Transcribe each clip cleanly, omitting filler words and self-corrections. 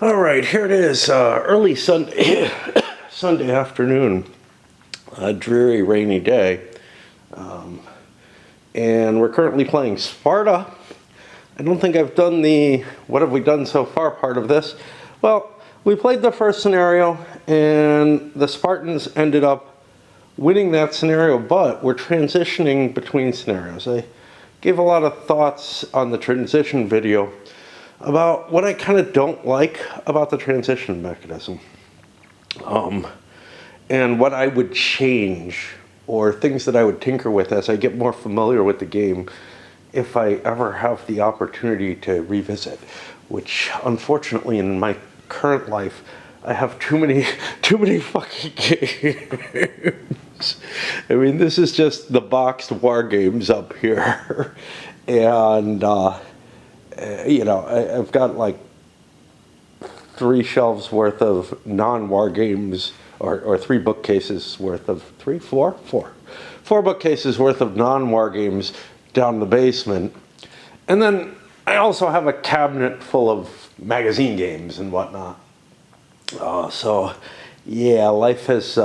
All right, here it is, early Sunday, Sunday afternoon, a dreary, rainy day, and we're currently playing Sparta. I don't think I've done the what have we done so far part of this. Well, we played the first scenario, and the Spartans ended up winning that scenario, but we're transitioning between scenarios. I gave a lot of thoughts on the transition video about what I kind of don't like about the transition mechanism, and what I would change or things that I would tinker with as I get more familiar with the game if I ever have the opportunity to revisit, which unfortunately in my current life I have too many fucking games. I mean, this is just the boxed war games up here, and I've got like 3 shelves worth of non-war games, or 3 bookcases worth of 4 bookcases worth of non-war games down in the basement, and then I also have a cabinet full of magazine games and whatnot. So yeah, life has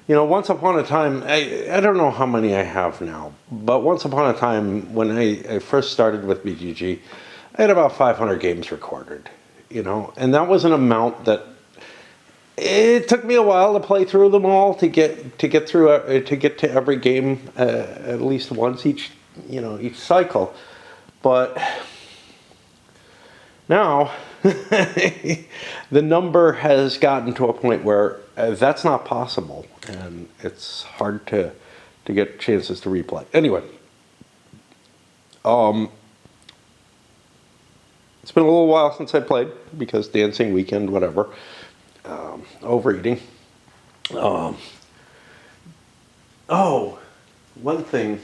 once upon a time, I don't know how many I have now, but once upon a time when I first started with BGG, I had about 500 games recorded, and that was an amount that it took me a while to play through them all to get to every game at least once each cycle. But now the number has gotten to a point where that's not possible, and it's hard to get chances to replay. Anyway, it's been a little while since I played because dancing weekend, whatever, overeating. One thing.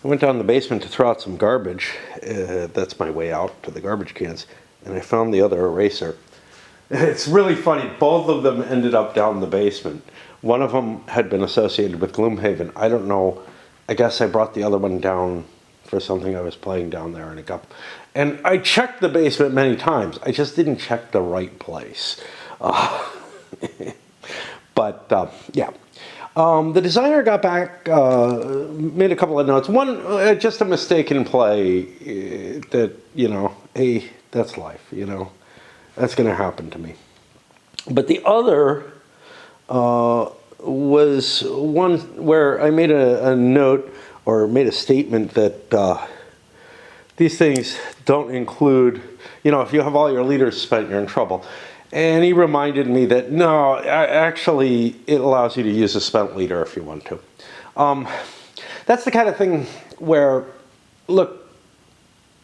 I went down in the basement to throw out some garbage. That's my way out to the garbage cans, and I found the other eraser. It's really funny. Both of them ended up down in the basement. One of them had been associated with Gloomhaven. I don't know. I guess I brought the other one down for something I was playing down there, and I checked the basement many times. I just didn't check the right place. Yeah. The designer got back, made a couple of notes. One, just a mistake in play that, hey, that's life, that's going to happen to me. But the other was one where I made a note or made a statement that these things don't include, if you have all your leaders spent, you're in trouble. And he reminded me that, no, actually, it allows you to use a spent leader if you want to. That's the kind of thing where, look,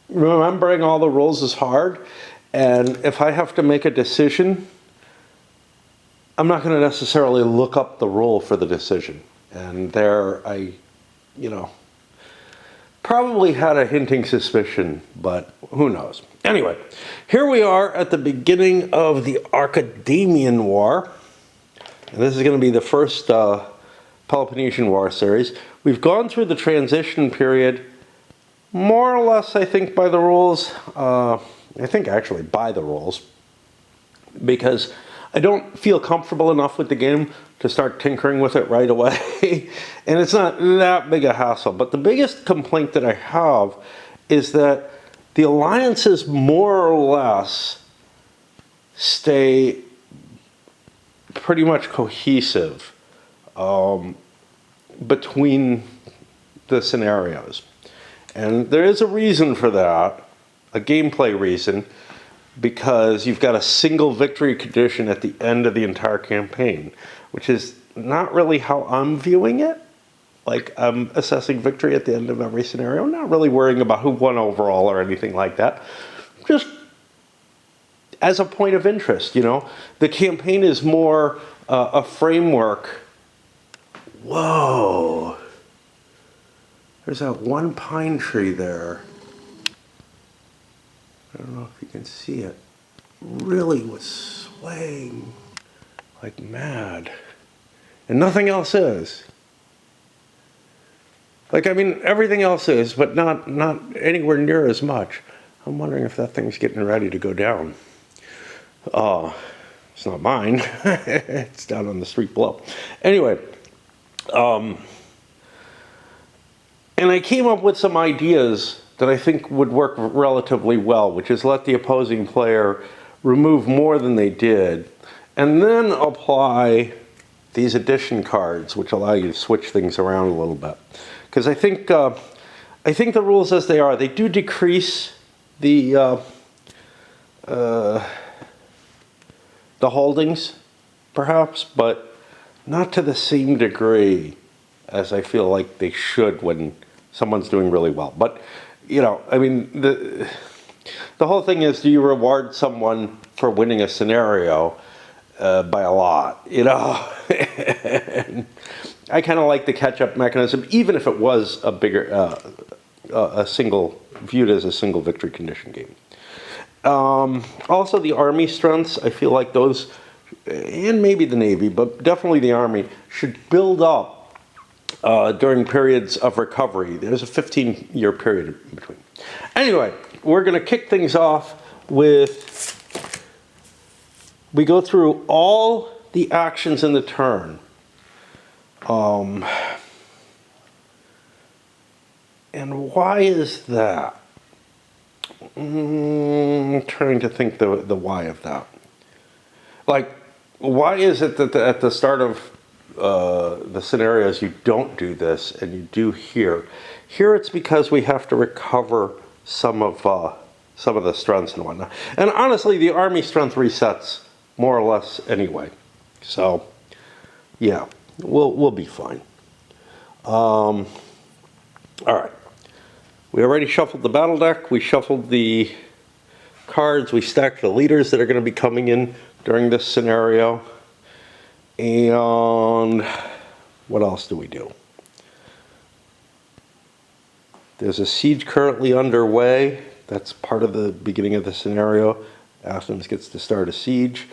remembering all the rules is hard. And if I have to make a decision, I'm not going to necessarily look up the rule for the decision. And there I, probably had a hinting suspicion, but who knows. Anyway, here we are at the beginning of the Archamadian War. And this is going to be the first Peloponnesian War series. We've gone through the transition period, more or less, I think, by the rules. I think actually by the rules, because I don't feel comfortable enough with the game to start tinkering with it right away. And it's not that big a hassle. But the biggest complaint that I have is that the alliances more or less stay pretty much cohesive between the scenarios. And there is a reason for that, a gameplay reason, because you've got a single victory condition at the end of the entire campaign, which is not really how I'm viewing it. Like, I'm assessing victory at the end of every scenario, not really worrying about who won overall or anything like that. Just as a point of interest, The campaign is more a framework. Whoa. There's that one pine tree there. I don't know if you can see it. Really was swaying like mad. And nothing else is. Like, I mean, everything else is, but not anywhere near as much. I'm wondering if that thing's getting ready to go down. It's not mine. It's down on the street below. Anyway, and I came up with some ideas that I think would work relatively well, which is let the opposing player remove more than they did, and then apply these addition cards, which allow you to switch things around a little bit. Because I think the rules as they are, they do decrease the holdings, perhaps, but not to the same degree as I feel like they should when someone's doing really well. But, you know, I mean, the whole thing is, do you reward someone for winning a scenario by a lot, you know? I kind of like the catch-up mechanism, even if it was a bigger, viewed as a single victory condition game. Also, the Army strengths, I feel like those, and maybe the Navy, but definitely the Army, should build up during periods of recovery. There's a 15-year period in between. Anyway, we're going to kick things off with, we go through all the actions in the turn. And why is that? I'm trying to think the why of that. Like, why is it that at the start of the scenarios you don't do this and you do here? Here it's because we have to recover some of the strengths and whatnot. And honestly, the Army strength resets more or less anyway. So, yeah, we'll be fine. All right. We already shuffled the battle deck. We shuffled the cards. We stacked the leaders that are going to be coming in during this scenario. And what else do we do? There's a siege currently underway. That's part of the beginning of the scenario. Athens gets to start a siege.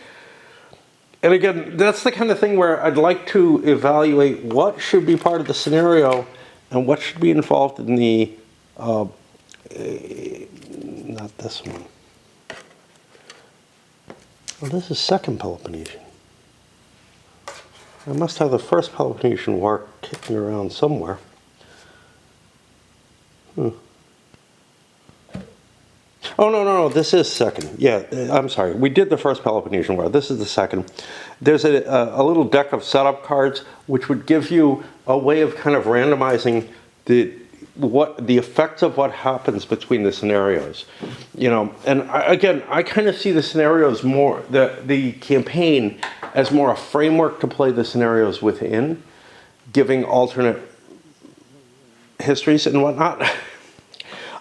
And again, that's the kind of thing where I'd like to evaluate what should be part of the scenario and what should be involved in the not this one. Well, this is second Peloponnesian. I must have the first Peloponnesian War kicking around somewhere. Oh, no, this is second. Yeah, I'm sorry. We did the first Peloponnesian War. This is the second. There's a little deck of setup cards which would give you a way of kind of randomizing the effects of what happens between the scenarios. You know, and I kind of see the scenarios more, the campaign as more a framework to play the scenarios within, giving alternate histories and whatnot.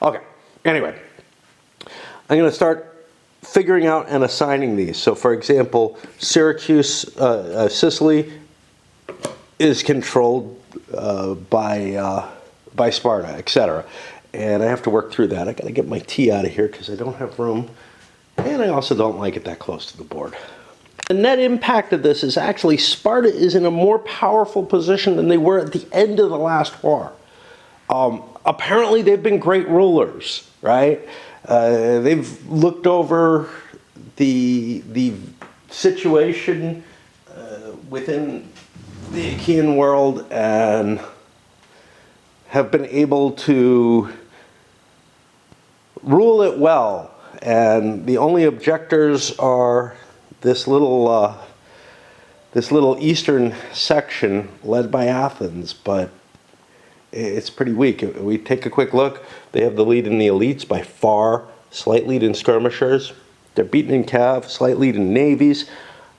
Okay, anyway. I'm going to start figuring out and assigning these. So, for example, Syracuse, Sicily is controlled by Sparta, etc. And I have to work through that. I got to get my tea out of here because I don't have room, and I also don't like it that close to the board. The net impact of this is actually Sparta is in a more powerful position than they were at the end of the last war. Apparently, they've been great rulers, right? They've looked over the situation within the Achaean world and have been able to rule it well. And the only objectors are this little eastern section led by Athens, but it's pretty weak. We take a quick look. They have the lead in the elites by far, slight lead in skirmishers. They're beaten in cav, slight lead in navies.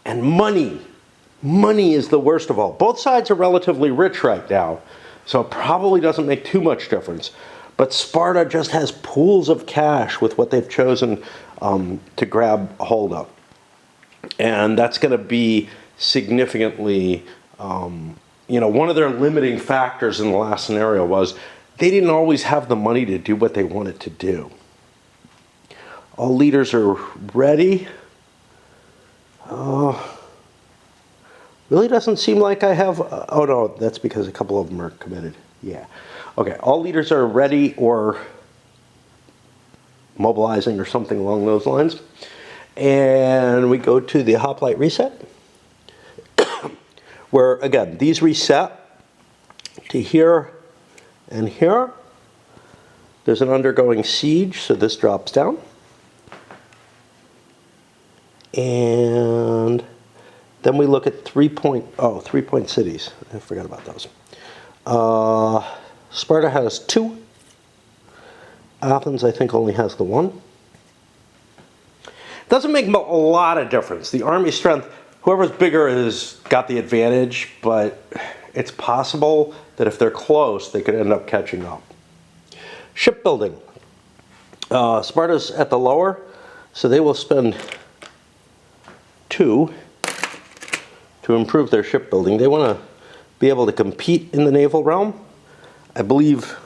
And money. Money is the worst of all. Both sides are relatively rich right now, so it probably doesn't make too much difference. But Sparta just has pools of cash with what they've chosen to grab hold of. And that's going to be significantly... one of their limiting factors in the last scenario was they didn't always have the money to do what they wanted to do. All leaders are ready. Really doesn't seem like I have... oh, no, that's because a couple of them are committed. Yeah. Okay, all leaders are ready or mobilizing or something along those lines. And we go to the hoplite reset, where again, these reset to here and here. There's an undergoing siege, so this drops down. And then we look at 3-point cities. I forgot about those. Sparta has 2. Athens, I think, only has the 1. Doesn't make a lot of difference. The army strength, whoever's bigger has got the advantage, but it's possible that if they're close, they could end up catching up. Shipbuilding. Sparta's at the lower, so they will spend 2 to improve their shipbuilding. They want to be able to compete in the naval realm. I believe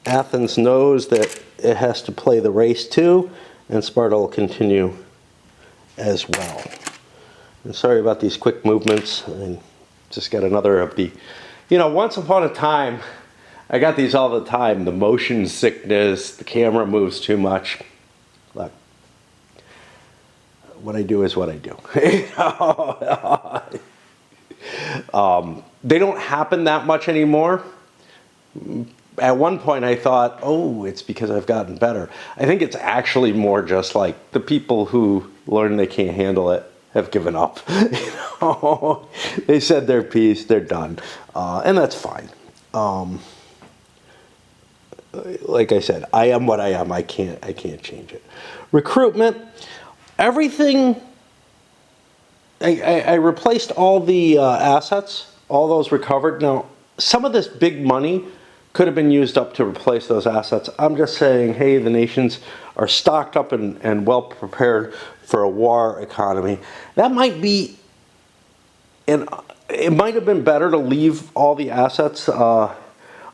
Athens knows that it has to play the race too, and Sparta will continue as well. And sorry about these quick movements. I just got another of the, once upon a time, I got these all the time. The motion sickness, the camera moves too much. Look, what I do is what I do. They don't happen that much anymore. At one point I thought, oh, it's because I've gotten better. I think it's actually more just like the people who learn they can't handle it have given up. They said their piece, they're done. And that's fine. Like I said, I am what I am. I can't change it. Recruitment, everything. I replaced all the assets, all those recovered. Now, some of this big money could have been used up to replace those assets. I'm just saying, hey, the nations are stocked up and well prepared for a war economy. That might be, and it might have been better to leave all the assets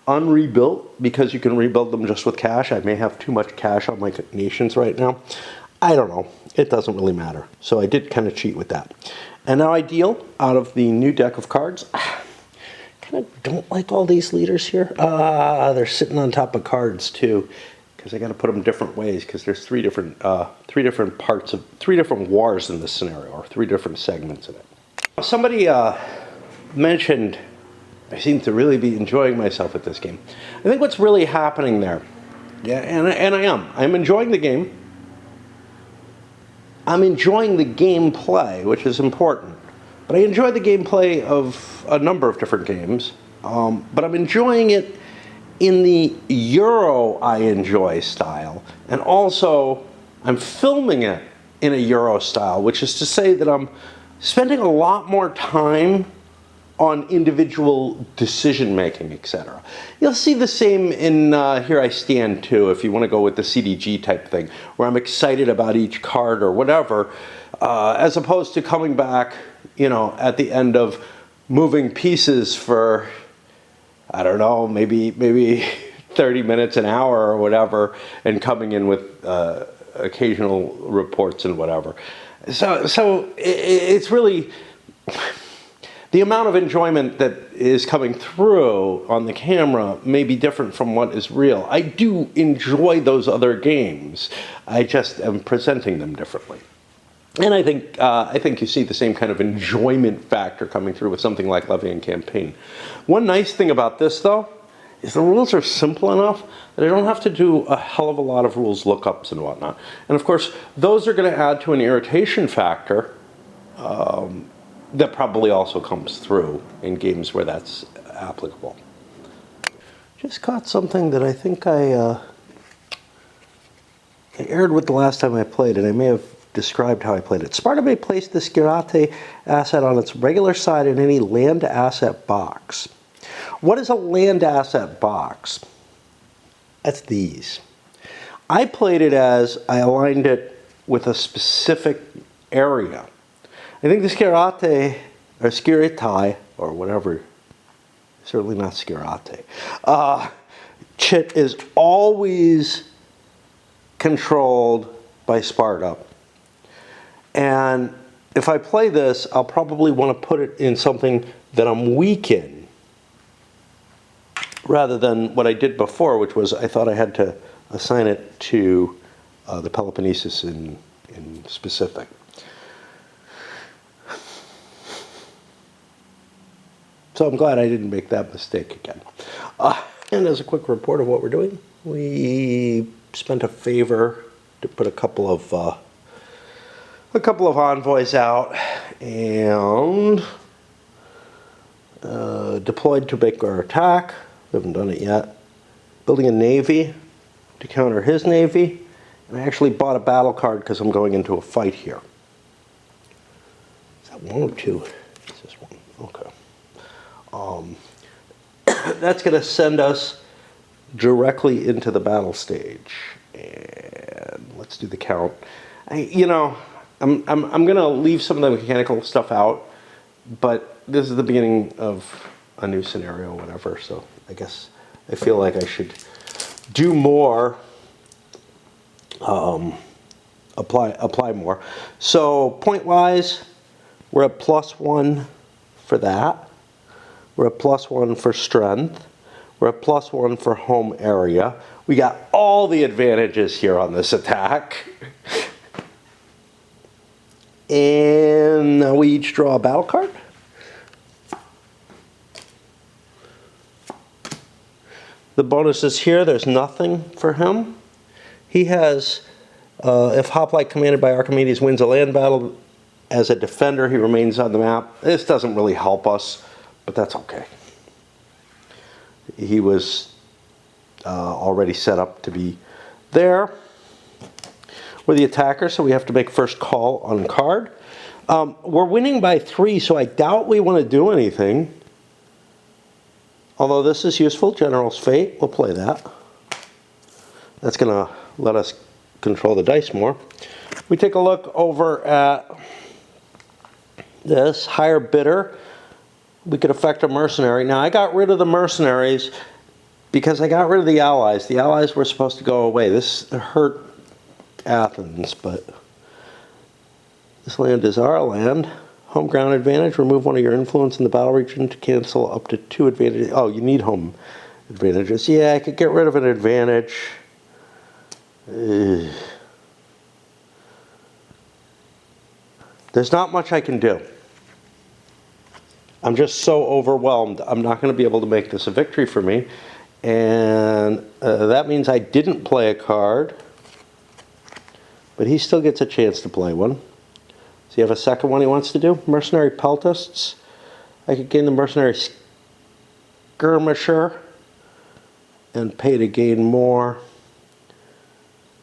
unrebuilt, because you can rebuild them just with cash. I may have too much cash on my nations right now. I don't know. It doesn't really matter. So I did kind of cheat with that. And now I deal out of the new deck of cards. Kind of don't like all these leaders here. They're sitting on top of cards too, because I got to put them different ways, because there's three different parts of 3 different wars in this scenario, or 3 different segments of it. Somebody mentioned I seem to really be enjoying myself at this game. I think what's really happening there, yeah, and I'm enjoying the game. I'm enjoying the gameplay, which is important. But I enjoy the gameplay of a number of different games. But I'm enjoying it in the Euro I enjoy style. And also, I'm filming it in a Euro style, which is to say that I'm spending a lot more time on individual decision making, etc. You'll see the same in Here I Stand too, if you want to go with the CDG type thing, where I'm excited about each card or whatever, as opposed to coming back, at the end of moving pieces for, I don't know, maybe 30 minutes, an hour or whatever, and coming in with occasional reports and whatever. So it's really, the amount of enjoyment that is coming through on the camera may be different from what is real. I do enjoy those other games. I just am presenting them differently. And I think you see the same kind of enjoyment factor coming through with something like Levian Campaign. One nice thing about this, though, is the rules are simple enough that I don't have to do a hell of a lot of rules lookups and whatnot. And of course, those are going to add to an irritation factor that probably also comes through in games where that's applicable. Just caught something that I think I aired with the last time I played, and I may have described how I played it. Sparta may place the Sparta asset on its regular side in any land asset box. What is a land asset box? That's these. I played it as I aligned it with a specific area. I think the Sparta, or Skiritai, or whatever, certainly not Skirate, chit is always controlled by Sparta. And if I play this, I'll probably want to put it in something that I'm weak in, rather than what I did before, which was I thought I had to assign it to the Peloponnesus in in specific. So I'm glad I didn't make that mistake again. And as a quick report of what we're doing, we spent a favor to put a couple of envoys out and deployed to make our attack. We haven't done it yet. Building a navy to counter his navy. And I actually bought a battle card because I'm going into a fight here. Is that one or two? It's this one. Okay. That's going to send us directly into the battle stage. And let's do the count. I'm going to leave some of the mechanical stuff out, but this is the beginning of a new scenario, whatever. So I guess I feel like I should do more, apply more. So point-wise, we're at +1 for that. We're at +1 for strength. We're at +1 for home area. We got all the advantages here on this attack. And now we each draw a battle card. The bonuses here, there's nothing for him. He has, if hoplite commanded by Archimedes wins a land battle as a defender, he remains on the map. This doesn't really help us, but that's okay. He was already set up to be there. We're the attacker, so we have to make first call on card. We're winning by 3, so I doubt we want to do anything. Although this is useful, General's Fate, we'll play that. That's going to let us control the dice more. We take a look over at this, higher bidder. We could affect a mercenary. Now, I got rid of the mercenaries because I got rid of the allies. The allies were supposed to go away. This hurt Athens, but this land is our land. Home ground advantage. Remove one of your influence in the battle region to cancel up to 2 advantages. Oh, you need home advantages. Yeah, I could get rid of an advantage. There's not much I can do. I'm just so overwhelmed. I'm not going to be able to make this a victory for me. And that means I didn't play a card. But he still gets a chance to play one. So you have a second one he wants to do? Mercenary Peltasts. I could gain the Mercenary Skirmisher and pay to gain more.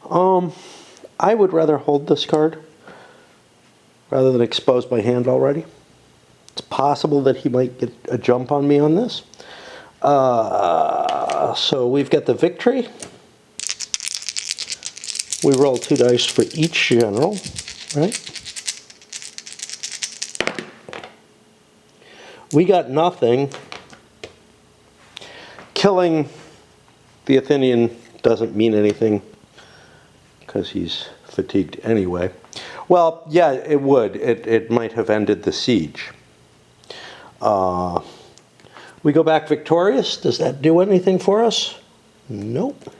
I would rather hold this card rather than expose my hand already. It's possible that he might get a jump on me on this. So we've got the victory. We roll 2 dice for each general, right? We got nothing. Killing the Athenian doesn't mean anything because he's fatigued anyway. Well, yeah, it would. It might have ended the siege. We go back victorious. Does that do anything for us? Nope.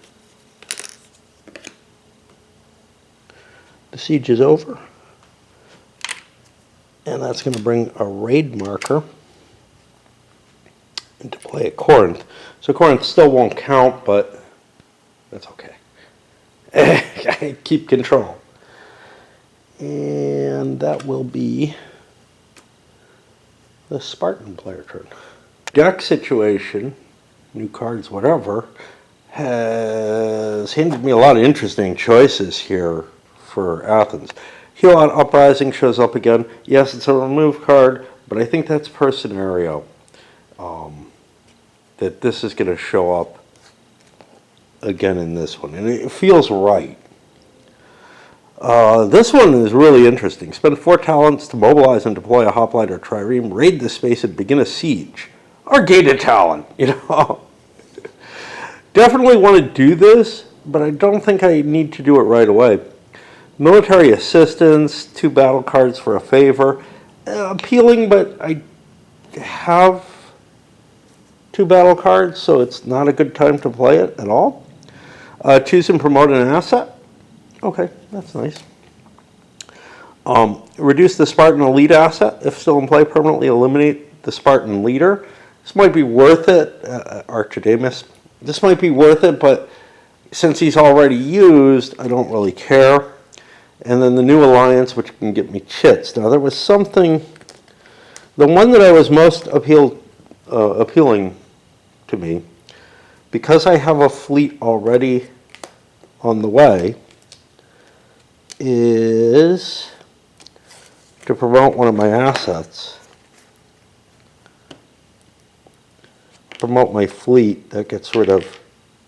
The siege is over. And that's going to bring a raid marker into play at Corinth. So Corinth still won't count, but that's okay. I keep control. And that will be the Spartan player turn. Deck situation, new cards, whatever, has handed me a lot of interesting choices here for Athens. Helot Uprising shows up again. Yes, it's a remove card, but I think that's per scenario. That this is going to show up again in this one, and it feels right. This one is really interesting. Spend 4 talents to mobilize and deploy a hoplite or trireme, raid the space and begin a siege. Or gain a talent, Definitely want to do this, but I don't think I need to do it right away. Military assistance, 2 battle cards for a favor. Appealing, but I have 2 battle cards, so it's not a good time to play it at all. Choose and promote an asset. Okay, that's nice. Reduce the Spartan elite asset if still in play. Permanently eliminate the Spartan leader. This might be worth it, Archadamus. This might be worth it, but since he's already used, I don't really care. And then the new alliance, which can get me chits. Now there was something, the one that I was most appealing to me, because I have a fleet already on the way, is to promote one of my assets. Promote my fleet. That gets rid of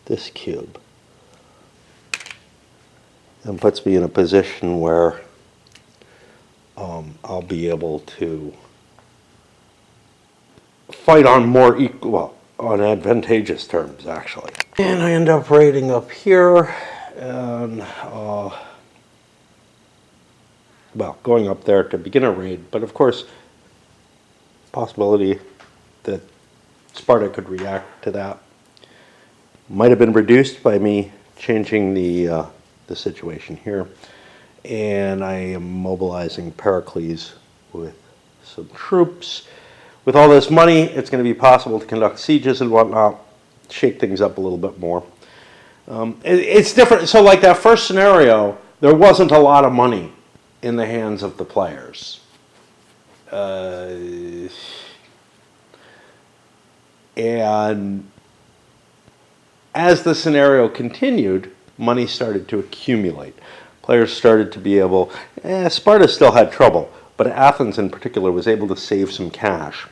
this cube and puts me in a position where I'll be able to fight on more equal, well, on advantageous terms, actually. And I end up raiding up here, and well, going up there to begin a raid, but of course, possibility that Sparta could react to that might have been reduced by me changing the situation here. And I am mobilizing Pericles with some troops. With all this money, it's going to be possible to conduct sieges and whatnot, shake things up a little bit more. It's different. So like that first scenario, there wasn't a lot of money in the hands of the players. And as the scenario continued, money started to accumulate. Players started to be able, Sparta still had trouble, but Athens in particular was able to save some cash.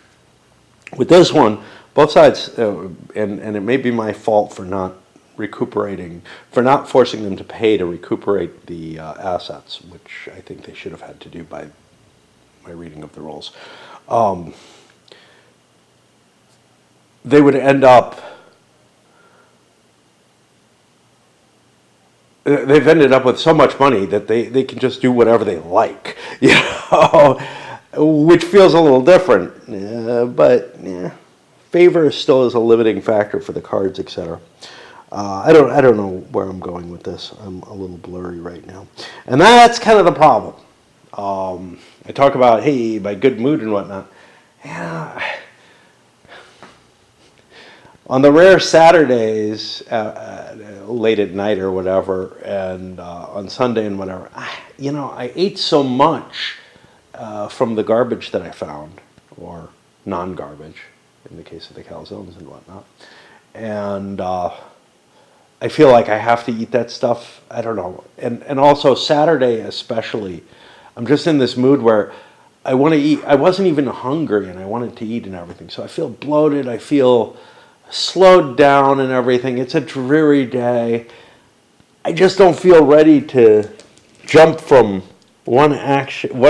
With this one, both sides, and it may be my fault for not recuperating, for not forcing them to pay to recuperate the assets, which I think they should have had to do by my reading of the rules. They would end up, they've ended up with so much money that they can just do whatever they like, you know, which feels a little different, but yeah, favor still is a limiting factor for the cards, etc. I don't know where I'm going with this. I'm a little blurry right now, and that's kind of the problem. I talk about, hey, my good mood and whatnot. Yeah. On the rare Saturdays, late at night or whatever, and on Sunday and whatever, you know, I ate so much from the garbage that I found, or non-garbage, in the case of the calzones and whatnot. And I feel like I have to eat that stuff. I don't know. And also Saturday especially, I'm just in this mood where I want to eat. I wasn't even hungry, and I wanted to eat and everything. So I feel bloated. I feel slowed down and everything. It's a dreary day. I just don't feel ready to jump from one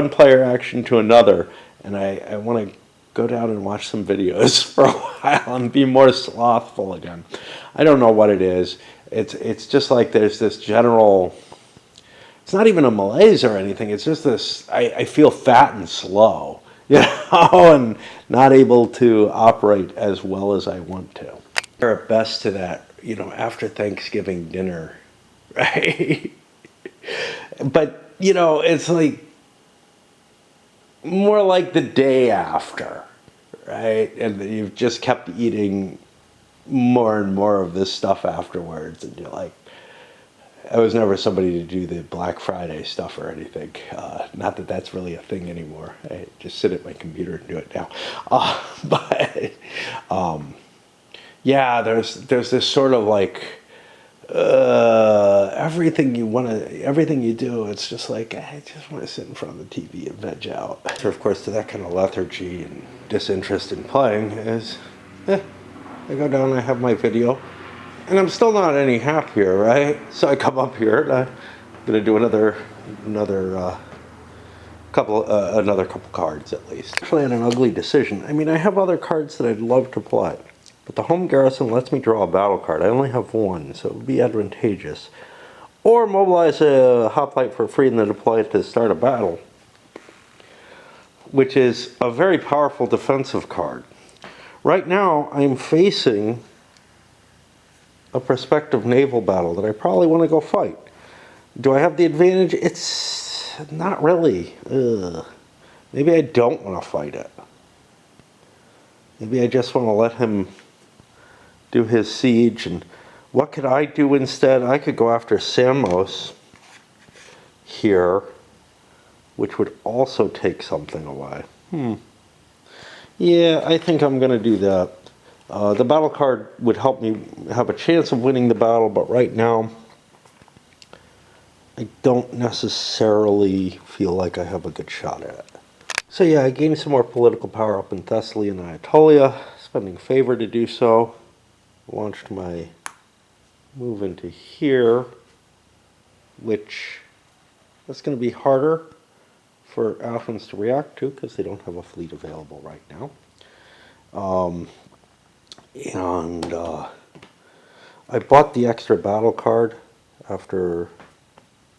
player action to another, and I want to go down and watch some videos for a while and be more slothful again. I don't know what it is. It's just like there's this general, it's not even a malaise or anything. It's just this, I feel fat and slow, you know, and not able to operate as well as I want to. They're at best to that, you know, after Thanksgiving dinner, right? But, you know, it's like more like the day after, right? And you've just kept eating more and more of this stuff afterwards, and you're like, I was never somebody to do the Black Friday stuff or anything. Not that that's really a thing anymore. I just sit at my computer and do it now. Yeah, there's this sort of like everything you do, it's just like I just want to sit in front of the TV and veg out. So of course, to that kind of lethargy and disinterest in playing is, I go down, I have my video, and I'm still not any happier, right? So I come up here, and I'm gonna do another couple cards at least. Actually, an ugly decision. I mean, I have other cards that I'd love to play, but the home garrison lets me draw a battle card. I only have one, so it would be advantageous. Or mobilize a hoplite for free and then deploy it to start a battle, which is a very powerful defensive card. Right now, I'm facing a prospective naval battle that I probably want to go fight. Do I have the advantage? It's not really. Ugh. Maybe I don't want to fight it. Maybe I just want to let him do his siege. And what could I do instead? I could go after Samos here, which would also take something away. Yeah, I think I'm going to do that. The battle card would help me have a chance of winning the battle, but right now I don't necessarily feel like I have a good shot at it. So yeah, I gained some more political power up in Thessaly and Anatolia, spending favor to do so. Launched my move into here, which is going to be harder for Athens to react to because they don't have a fleet available right now. I bought the extra battle card after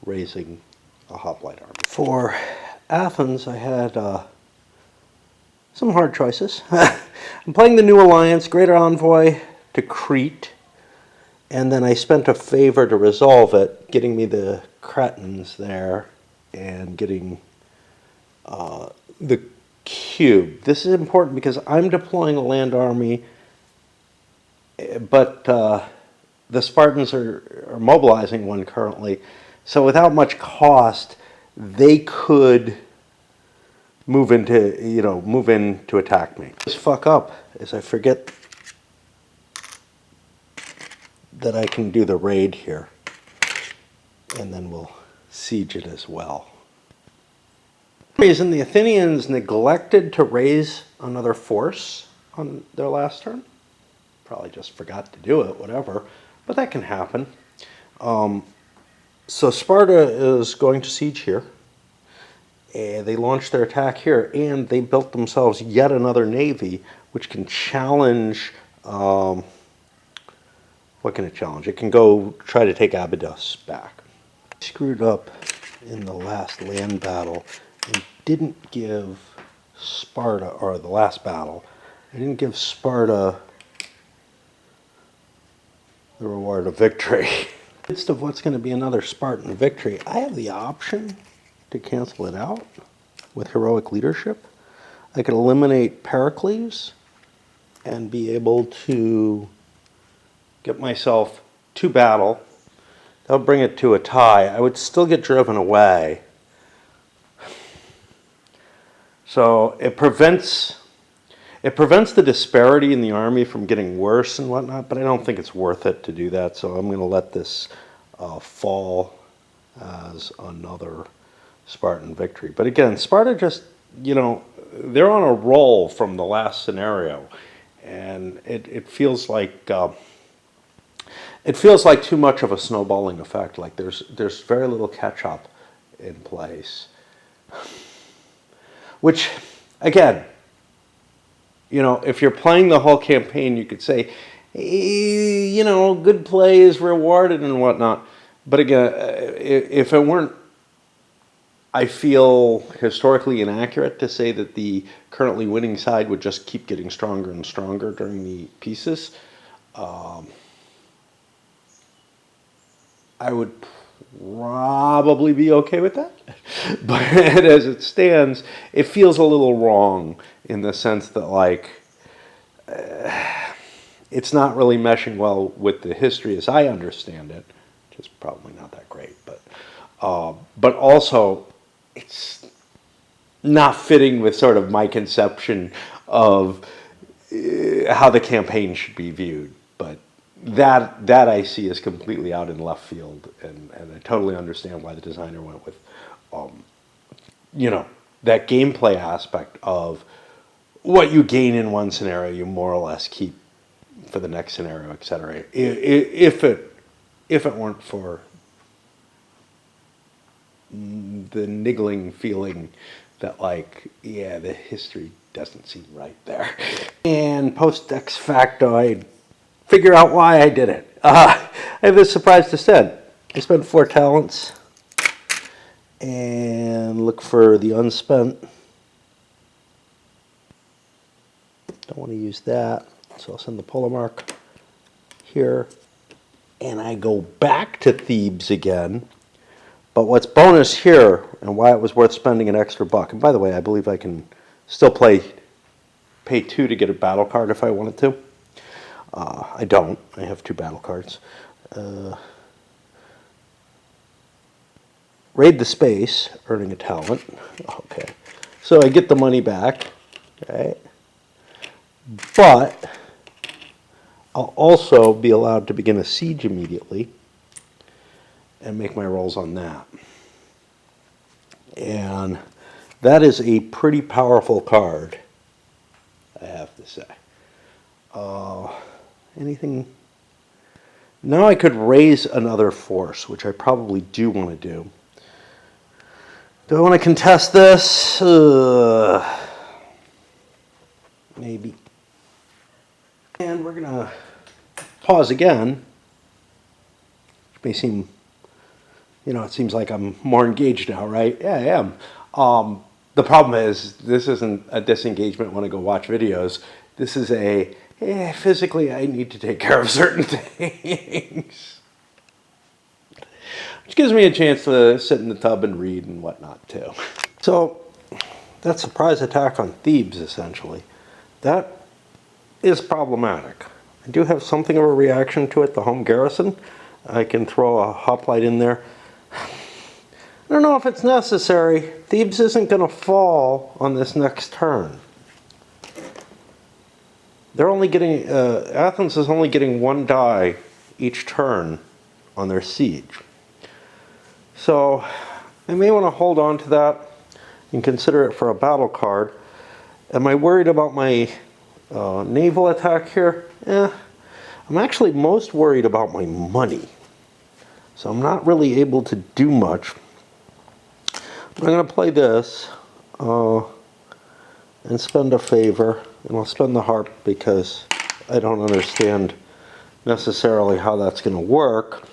raising a hoplite army. For Athens, I had some hard choices. I'm playing the new alliance, Greater Envoy to Crete, and then I spent a favor to resolve it, getting me the Cretans there and getting the cube. This is important because I'm deploying a land army, but the Spartans are mobilizing one currently. So without much cost, they could move in to attack me. This fuck up is I forget that I can do the raid here, and then we'll siege it as well. For some reason, the Athenians neglected to raise another force on their last turn. Probably just forgot to do it, whatever, but that can happen. So Sparta is going to siege here. And they launched their attack here, and they built themselves yet another navy, which can challenge. What can it challenge? It can go try to take Abydos back. I screwed up in the last land battle and didn't give Sparta, or the last battle, I didn't give Sparta the reward of victory. In the midst of what's going to be another Spartan victory, I have the option to cancel it out with heroic leadership. I could eliminate Pericles and be able to get myself to battle. That would bring it to a tie. I would still get driven away. So it prevents the disparity in the army from getting worse and whatnot, but I don't think it's worth it to do that. So I'm going to let this fall as another Spartan victory. But again, Sparta just, they're on a roll from the last scenario, and it feels like too much of a snowballing effect. Like there's very little catch up in place, which again, if you're playing the whole campaign, you could say, good play is rewarded and whatnot. But again, if it weren't, I feel historically inaccurate to say that the currently winning side would just keep getting stronger and stronger during the pieces. I would probably be okay with that. But as it stands, it feels a little wrong in the sense that, it's not really meshing well with the history as I understand it, which is probably not that great. But also, it's not fitting with sort of my conception of how the campaign should be viewed. But that I see as completely out in left field, and I totally understand why the designer went with, that gameplay aspect of what you gain in one scenario, you more or less keep for the next scenario, etc. If it weren't for the niggling feeling that, the history doesn't seem right there. And post ex facto, I figure out why I did it. I have this surprise to send. I spent 4 talents and look for the unspent. Don't want to use that, so I'll send the polar mark here. And I go back to Thebes again, But what's bonus here, and why it was worth spending an extra buck, and by the way, I believe I can still pay 2 to get a battle card if I wanted to. I don't. I have 2 battle cards. Raid the space, earning a talent. Okay. So I get the money back. Okay. But I'll also be allowed to begin a siege immediately and make my rolls on that. And that is a pretty powerful card, I have to say. Anything? Now I could raise another force, which I probably do want to do. Do I want to contest this? Maybe. And we're going to pause again. Which may seem, it seems like I'm more engaged now, right? Yeah, I am. The problem is, this isn't a disengagement when I go watch videos. This is physically I need to take care of certain things. Which gives me a chance to sit in the tub and read and whatnot too. So, that surprise attack on Thebes, essentially, that is problematic. I do have something of a reaction to it, the home garrison. I can throw a hoplite in there. I don't know if it's necessary. Thebes isn't going to fall on this next turn. They're only getting, Athens is only getting 1 die each turn on their siege. So I may want to hold on to that and consider it for a battle card. Am I worried about my naval attack here? I'm actually most worried about my money. So I'm not really able to do much. I'm going to play this and spend a favor, and I'll spend the harp because I don't understand necessarily how that's going to work.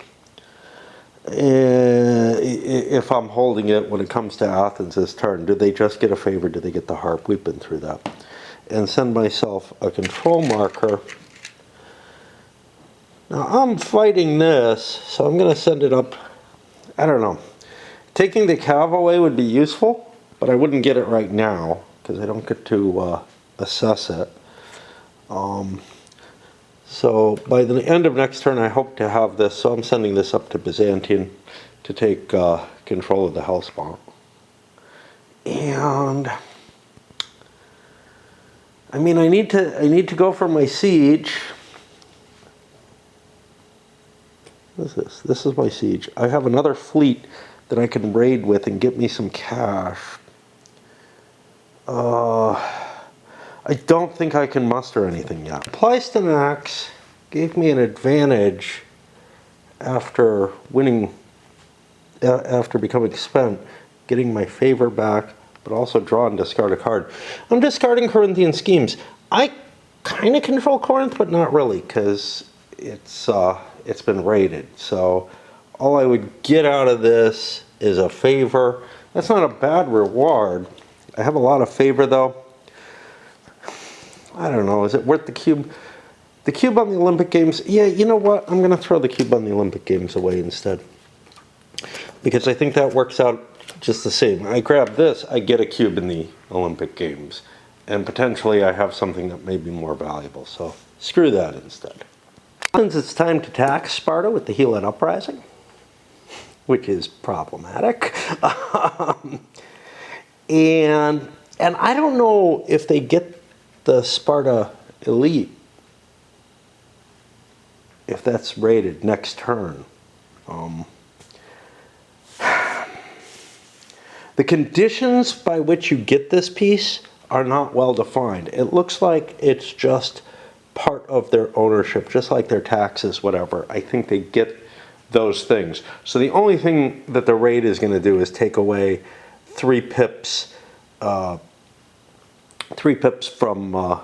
If I'm holding it when it comes to Athens this turn, do they just get a favor? Do they get the harp? We've been through that. And send myself a control marker. Now I'm fighting this, so I'm going to send it up. I don't know. Taking the cav away would be useful, but I wouldn't get it right now because I don't get to assess it. So by the end of next turn I hope to have this, so I'm sending this up to Byzantium to take control of the Hellespont. And I mean I need to go for my siege. What is this? This is my siege. I have another fleet that I can raid with and get me some cash. I don't think I can muster anything yet. Pleistanax gave me an advantage after winning, after becoming spent, getting my favor back, but also draw and discard a card. I'm discarding Corinthian schemes. I kind of control Corinth, but not really, because it's been raided. So all I would get out of this is a favor. That's not a bad reward. I have a lot of favor though. I don't know, is it worth the cube? The cube on the Olympic Games, yeah, you know what? I'm going to throw the cube on the Olympic Games away instead. Because I think that works out just the same. I grab this, I get a cube in the Olympic Games. And potentially I have something that may be more valuable. So screw that instead. Since it's time to tax Sparta with the Hellenic Uprising, which is problematic. And I don't know if they get the Sparta elite, if that's rated next turn. The conditions by which you get this piece are not well defined. It looks like it's just part of their ownership, just like their taxes, whatever. I think they get those things. So the only thing that the raid is going to do is take away 3 pips. 3 pips from the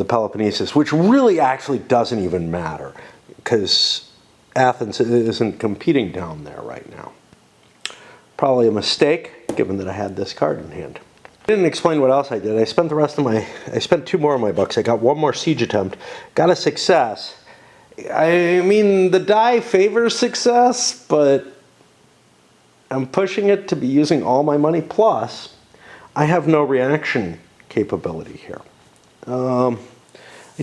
Peloponnesus, which really actually doesn't even matter because Athens isn't competing down there right now. Probably a mistake, given that I had this card in hand. I didn't explain what else I did. I spent 2 more of my bucks. I got 1 more siege attempt, got a success. I mean, the die favors success, but I'm pushing it to be using all my money, plus I have no reaction capability here. I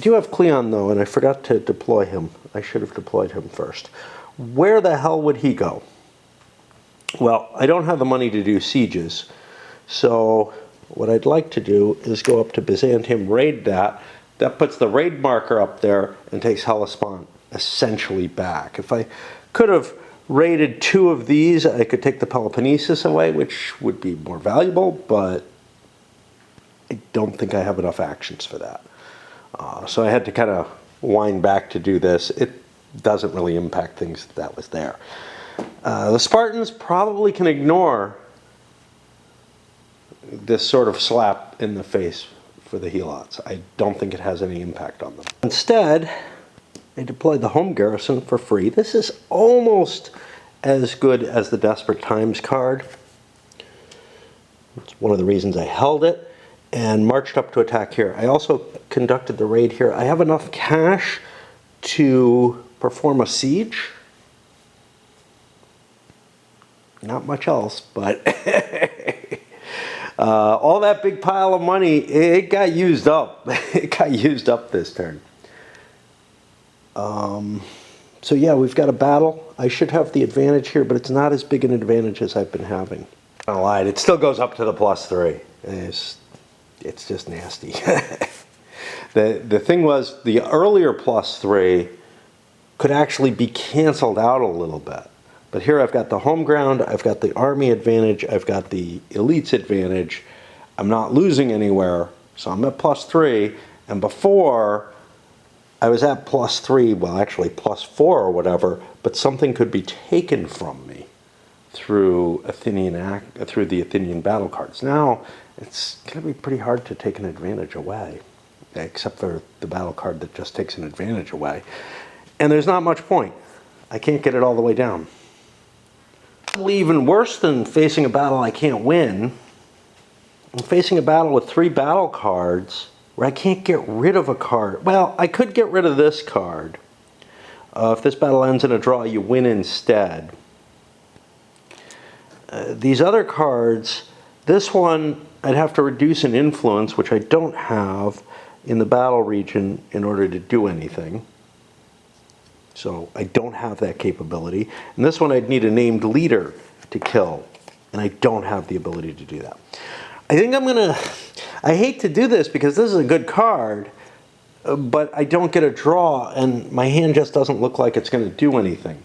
do have Cleon though, and I forgot to deploy him. I should have deployed him first. Where the hell would he go? Well, I don't have the money to do sieges, so what I'd like to do is go up to Byzantium, raid that. That puts the raid marker up there and takes Hellespont essentially back. If I could have raided 2 of these, I could take the Peloponnesus away, which would be more valuable, but I don't think I have enough actions for that. So I had to kind of wind back to do this. It doesn't really impact things that was there. The Spartans probably can ignore this sort of slap in the face for the Helots. I don't think it has any impact on them. Instead, I deployed the home garrison for free. This is almost as good as the Desperate Times card. It's one of the reasons I held it and marched up to attack here. I also conducted the raid here. I have enough cash to perform a siege. Not much else, but all that big pile of money, it got used up. It got used up this turn. So yeah, we've got a battle. I should have the advantage here, but it's not as big an advantage as I've been having. I lied. It still goes up to the +3. It's just nasty. The thing was, the earlier +3 could actually be canceled out a little bit. But here I've got the home ground, I've got the army advantage, I've got the elites advantage. I'm not losing anywhere, so I'm at +3. And before, I was at +3, well actually +4 or whatever, but something could be taken from me through the Athenian battle cards. Now, it's going to be pretty hard to take an advantage away, except for the battle card that just takes an advantage away. And there's not much point. I can't get it all the way down. Even worse than facing a battle I can't win, I'm facing a battle with 3 battle cards where I can't get rid of a card. Well, I could get rid of this card. If this battle ends in a draw, you win instead. These other cards, this one I'd have to reduce an influence, which I don't have in the battle region in order to do anything. So I don't have that capability. And this one I'd need a named leader to kill, and I don't have the ability to do that. I think I hate to do this because this is a good card, but I don't get a draw, and my hand just doesn't look like it's going to do anything.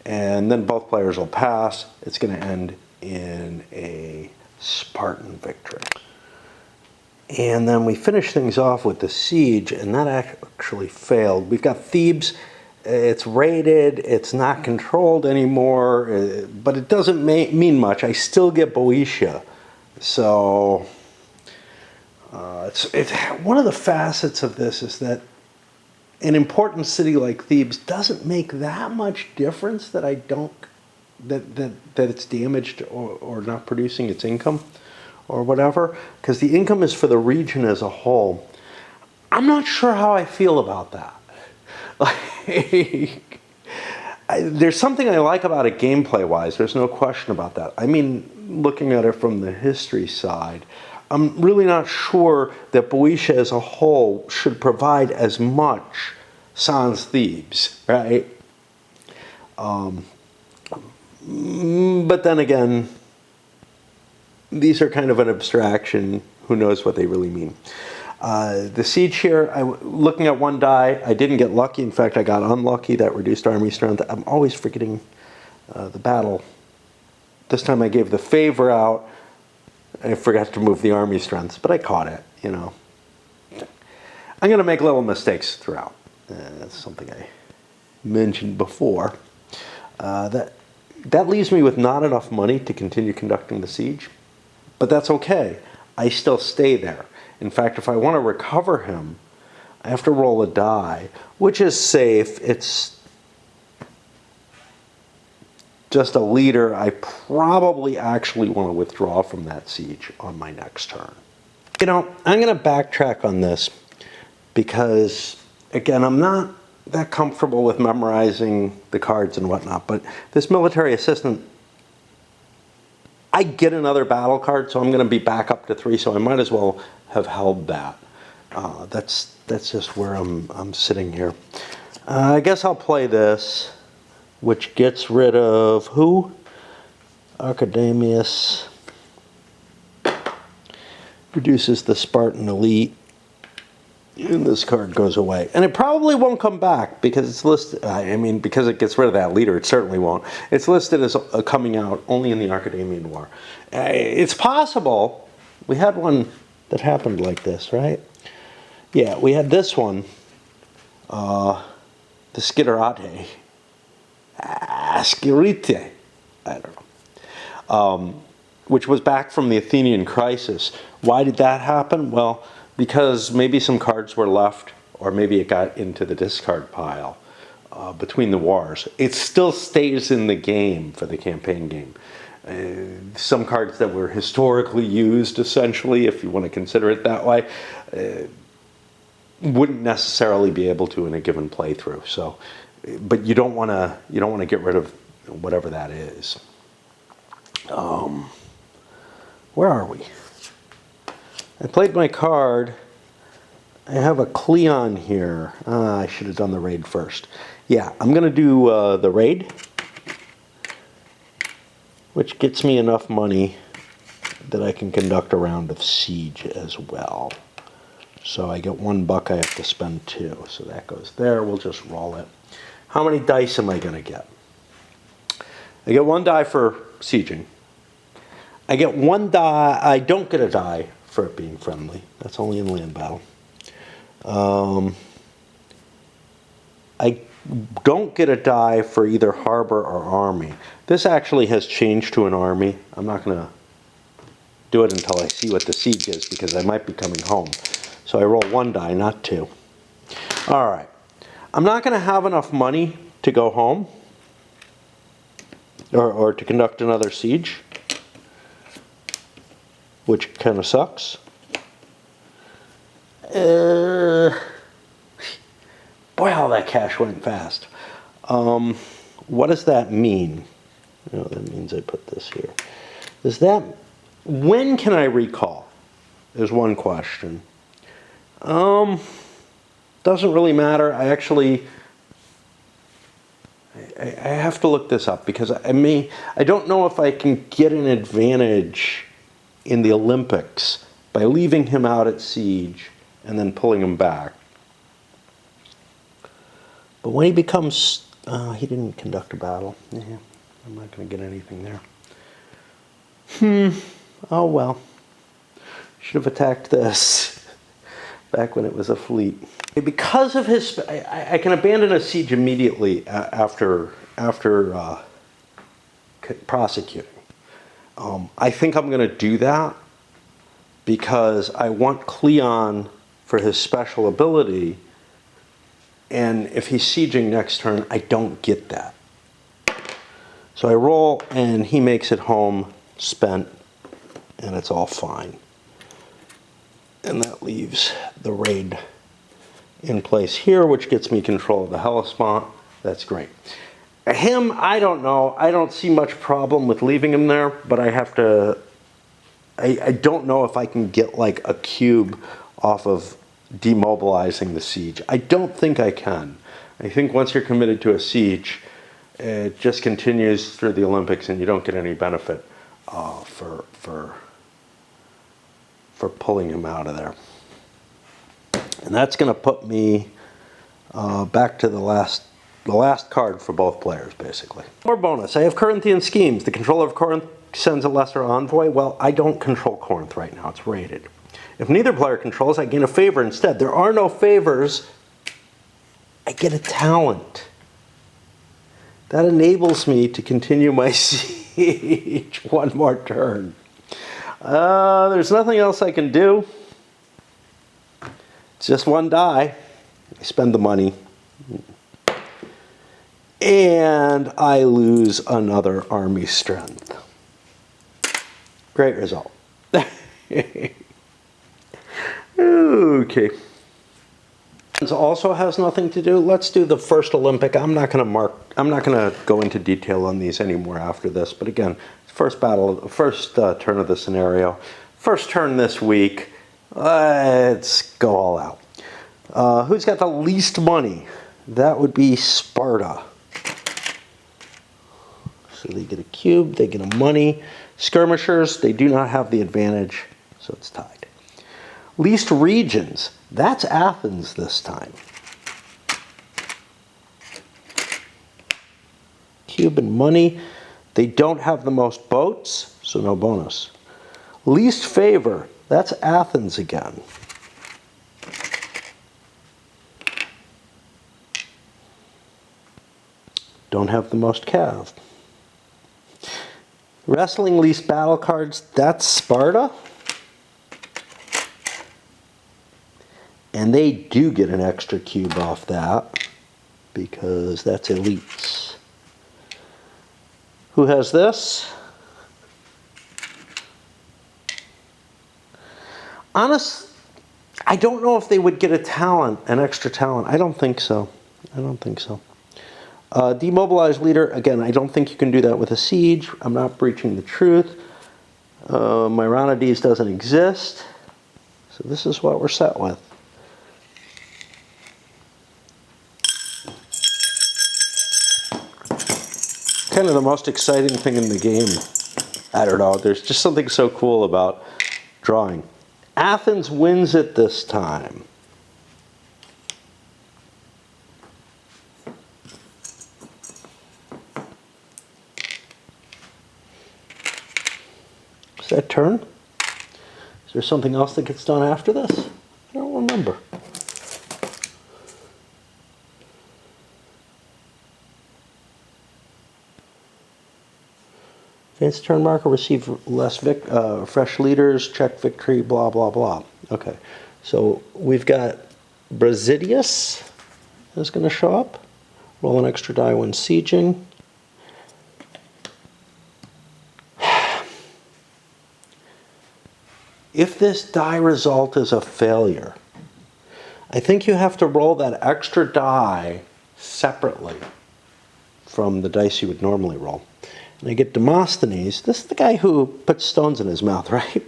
And then both players will pass. It's going to end in a Spartan victory. And then we finish things off with the siege, and that actually failed. We've got Thebes. It's raided, it's not controlled anymore, but it doesn't mean much. I still get Boeotia. So, one of the facets of this is that an important city like Thebes doesn't make that much difference that it's damaged or not producing its income or whatever, because the income is for the region as a whole. I'm not sure how I feel about that. There's something I like about it gameplay-wise. There's no question about that. I mean, looking at it from the history side, I'm really not sure that Boeotia as a whole should provide as much sans Thebes, right? But then again, these are kind of an abstraction. Who knows what they really mean? The siege here, looking at 1 die, I didn't get lucky. In fact, I got unlucky. That reduced army strength. I'm always forgetting the battle. This time I gave the favor out. I forgot to move the army strengths, but I caught it, you know. I'm going to make little mistakes throughout. That's something I mentioned before. That leaves me with not enough money to continue conducting the siege, but that's okay. I still stay there. In fact, if I want to recover him, I have to roll a die, which is safe. It's just a leader. I probably actually want to withdraw from that siege on my next turn. You know, I'm going to backtrack on this because, again, I'm not that comfortable with memorizing the cards and whatnot, but this military assistant I get another battle card, so I'm going to be back up to 3, so I might as well have held that. That's just where I'm sitting here. I guess I'll play this, which gets rid of who? Archidamius. Reduces the Spartan elite. And this card goes away. And it probably won't come back because it's listed, I mean, because it gets rid of that leader, it certainly won't. It's listed as coming out only in the Archamadian War. It's possible. We had one that happened like this, right? Yeah, we had this one. The Skiterate. Skirite. I don't know. Which was back from the Athenian crisis. Why did that happen? Well, because maybe some cards were left, or maybe it got into the discard pile between the wars. It still stays in the game for the campaign game. Some cards that were historically used, essentially, if you want to consider it that way, wouldn't necessarily be able to in a given playthrough. So, but you don't want to get rid of whatever that is. Where are we? I played my card. I have a Cleon here. I should have done the raid first. Yeah, I'm going to do the raid, which gets me enough money that I can conduct a round of siege as well. So I get $1, I have to spend 2. So that goes there. We'll just roll it. How many dice am I going to get? I get 1 die for sieging. I get 1 die. I don't get a die for it being friendly. That's only in land battle. I don't get a die for either harbor or army. This actually has changed to an army. I'm not going to do it until I see what the siege is because I might be coming home. So I roll 1 die, not 2. All right. I'm not going to have enough money to go home or to conduct another siege, which kind of sucks. Boy, how that cash went fast. What does that mean? Oh, that means I put this here. Does that, when can I recall? Is one question. Doesn't really matter. I have to look this up because I don't know if I can get an advantage in the Olympics by leaving him out at siege and then pulling him back. But when he becomes, he didn't conduct a battle. Yeah, I'm not going to get anything there. Oh well. Should have attacked this back when it was a fleet. Because of his, I can abandon a siege immediately after prosecuting. I think I'm going to do that because I want Cleon for his special ability, and if he's sieging next turn, I don't get that. So I roll, and he makes it home, spent, and it's all fine. And that leaves the raid in place here, which gets me control of the Hellespont. That's great. Him, I don't know. I don't see much problem with leaving him there, but I have to... I don't know if I can get like a cube off of demobilizing the siege. I don't think I can. I think once you're committed to a siege, it just continues through the Olympics and you don't get any benefit for pulling him out of there. And that's going to put me back to the last card for both players, basically. More bonus. I have Corinthian schemes. The controller of Corinth sends a lesser envoy. Well, I don't control Corinth right now. It's raided. If neither player controls, I gain a favor instead. There are no favors. I get a talent. That enables me to continue my siege one more turn. There's nothing else I can do. It's just 1 die. I spend the money. And I lose another army strength. Great result. Okay. This also has nothing to do. Let's do the first Olympic. I'm not going to go into detail on these anymore after this. But again, First turn of the scenario. First turn this week. Let's go all out. Who's got the least money? That would be Sparta. So they get a cube, they get a money. Skirmishers, they do not have the advantage, so it's tied. Least regions, that's Athens this time. Cube and money, they don't have the most boats, so no bonus. Least favor, that's Athens again. Don't have the most cav. Wrestling least battle cards, that's Sparta. And they do get an extra cube off that because that's elites. Who has this? I don't know if they would get a talent, an extra talent. I don't think so. Demobilized leader, again, I don't think you can do that with a siege. I'm not breaching the truth. Myronides doesn't exist. So this is what we're set with. Kind of the most exciting thing in the game. I don't know, there's just something so cool about drawing. Athens wins it this time. Is that turn? Is there something else that gets done after this? I don't remember. Advance turn marker, receive less fresh leaders, check victory, blah, blah, blah. Okay, so we've got Brasidius is going to show up. Roll an extra die when sieging. If this die result is a failure, I think you have to roll that extra die separately from the dice you would normally roll. And I get Demosthenes. This is the guy who puts stones in his mouth, right?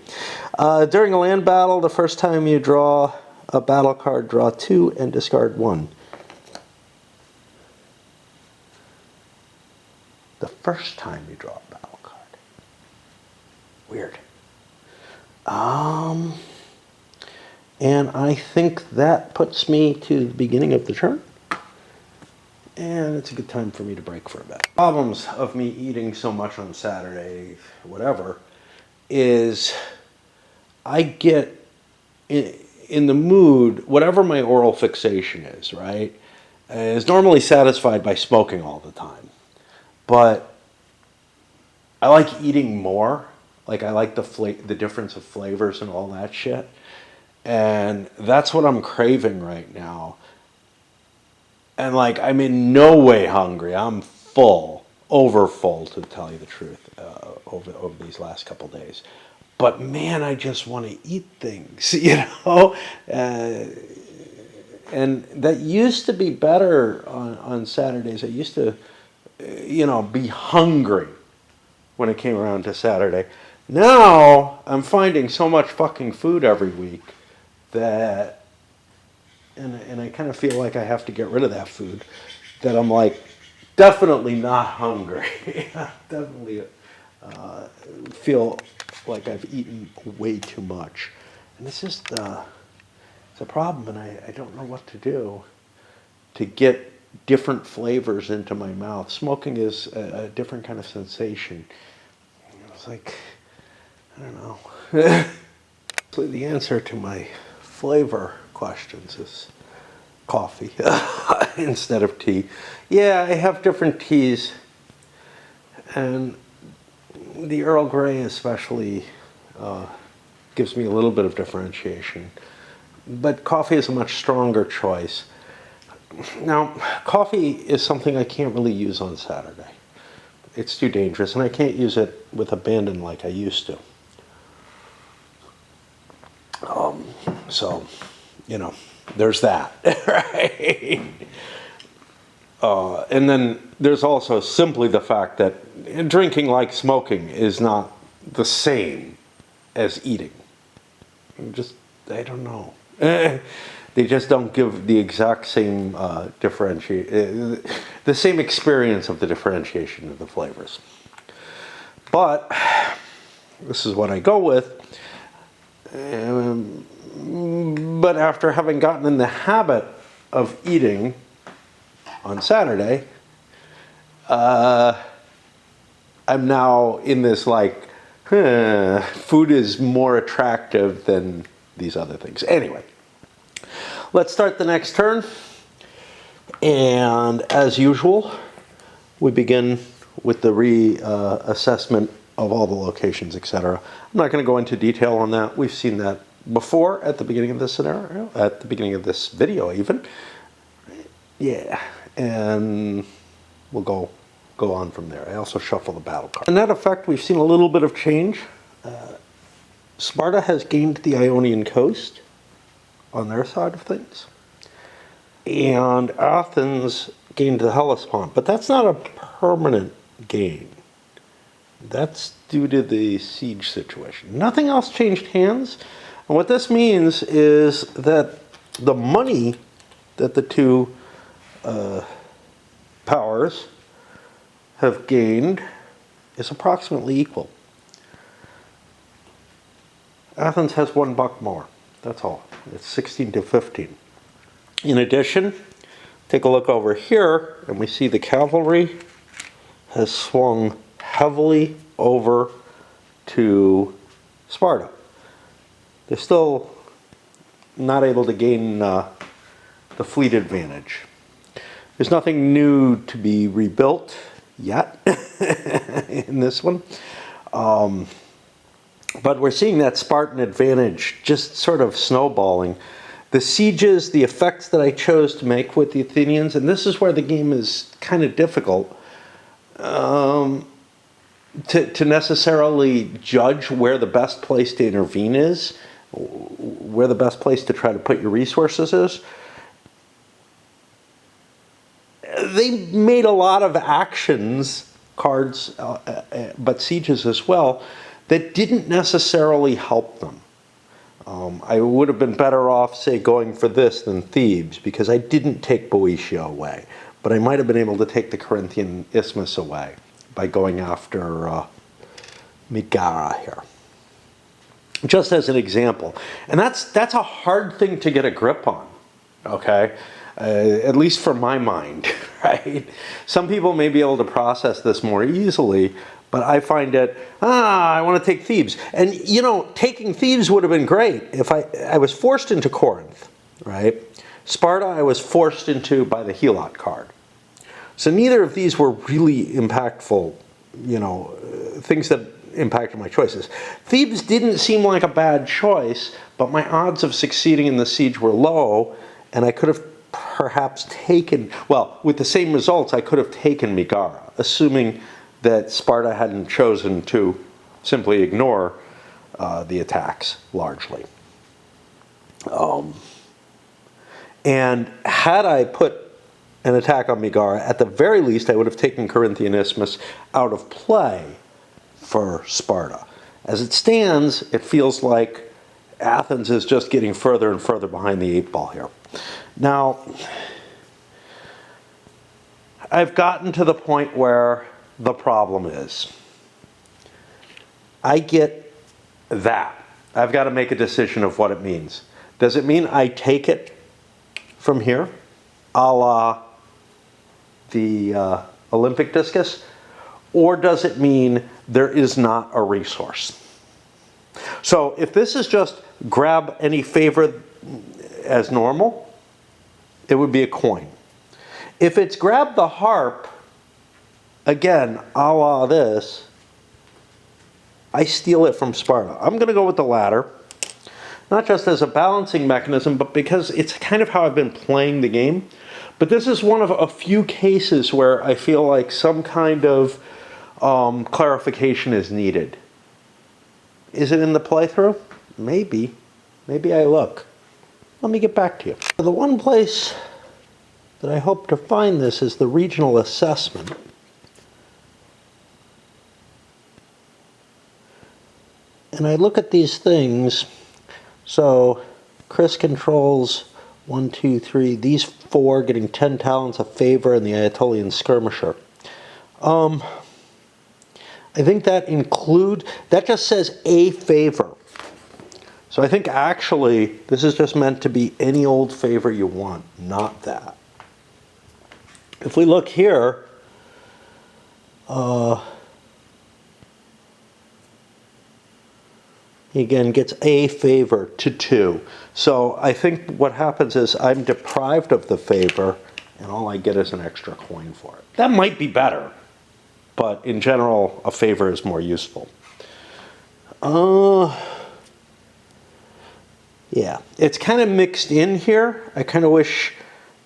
During a land battle, the first time you draw a battle card, draw 2 and discard 1. The first time you draw a battle card. Weird. And I think that puts me to the beginning of the turn. And it's a good time for me to break for a bit. Problems of me eating so much on Saturday, whatever, is I get in the mood, whatever my oral fixation is, right, is normally satisfied by smoking all the time. But I like eating more. Like I like the difference of flavors and all that shit. And that's what I'm craving right now. And like, I'm in no way hungry. I'm full, over full to tell you the truth, over these last couple days. But man, I just want to eat things, you know? And that used to be better on Saturdays. I used to, be hungry when it came around to Saturday. Now, I'm finding so much fucking food every week that... And I kind of feel like I have to get rid of that food, that I'm like definitely not hungry. Definitely feel like I've eaten way too much. And it's just, it's a problem, and I don't know what to do to get different flavors into my mouth. Smoking is a different kind of sensation. It's like, I don't know. The answer to my flavor questions is coffee instead of tea. Yeah, I have different teas, and the Earl Grey especially gives me a little bit of differentiation. But coffee is a much stronger choice. Now, coffee is something I can't really use on Saturday. It's too dangerous, and I can't use it with abandon like I used to. So, there's that, right? And then there's also simply the fact that drinking, like smoking, is not the same as eating. I don't know. They just don't give the exact same the same experience of the differentiation of the flavors. But this is what I go with. But after having gotten in the habit of eating on Saturday, I'm now in this like, food is more attractive than these other things. Anyway, let's start the next turn. And as usual, we begin with the reassessment of all the locations, etc. I'm not going to go into detail on that. We've seen that before at the beginning of this scenario, at the beginning of this video even. Yeah, and we'll go on from there. I also shuffle the battle card. In that effect, we've seen a little bit of change. Sparta has gained the Ionian coast on their side of things, and Athens gained the Hellespont, but that's not a permanent gain. That's due to the siege situation. Nothing else changed hands, and what this means is that the money that the two powers have gained is approximately equal. Athens has $1 more. That's all. It's 16 to 15. In addition, take a look over here, and we see the cavalry has swung heavily over to Sparta. They're still not able to gain the fleet advantage. There's nothing new to be rebuilt yet in this one. But we're seeing that Spartan advantage just sort of snowballing. The sieges, the effects that I chose to make with the Athenians, and this is where the game is kind of difficult to necessarily judge where the best place to intervene is, where the best place to try to put your resources is. They made a lot of actions, cards, but sieges as well, that didn't necessarily help them. I would have been better off, say, going for this than Thebes, because I didn't take Boeotia away. But I might have been able to take the Corinthian Isthmus away by going after Megara here. Just as an example. And that's a hard thing to get a grip on, okay? At least for my mind, right? Some people may be able to process this more easily, but I find it, I want to take Thebes. And, you know, taking Thebes would have been great if I was forced into Corinth, right? Sparta, I was forced into by the Helot card. So neither of these were really impactful, you know, things that impacted my choices. Thebes didn't seem like a bad choice, but my odds of succeeding in the siege were low, and I could have perhaps taken, well, with the same results, I could have taken Megara, assuming that Sparta hadn't chosen to simply ignore the attacks, largely. And had I put an attack on Megara, at the very least, I would have taken Corinthian Isthmus out of play for Sparta. As it stands, it feels like Athens is just getting further and further behind the 8-ball here. Now, I've gotten to the point where the problem is, I get that. I've got to make a decision of what it means. Does it mean I take it from here, a la the Olympic discus, or does it mean there is not a resource? So if this is just grab any favor as normal, it would be a coin. If it's grab the harp, again, a la this, I steal it from Sparta. I'm going to go with the latter, not just as a balancing mechanism, but because it's kind of how I've been playing the game. But this is one of a few cases where I feel like some kind of clarification is needed. Is it in the playthrough? Maybe. Maybe I look. Let me get back to you. The one place that I hope to find this is the regional assessment. And I look at these things, so Chris controls 1, 2, 3, these 4 getting 10 talents of favor and the Ayatollah skirmisher. I think that that just says a favor. So I think actually this is just meant to be any old favor you want, not that. If we look here, he again gets a favor to 2. So I think what happens is I'm deprived of the favor and all I get is an extra coin for it. That might be better, but in general a favor is more useful. Yeah, it's kind of mixed in here. I kind of wish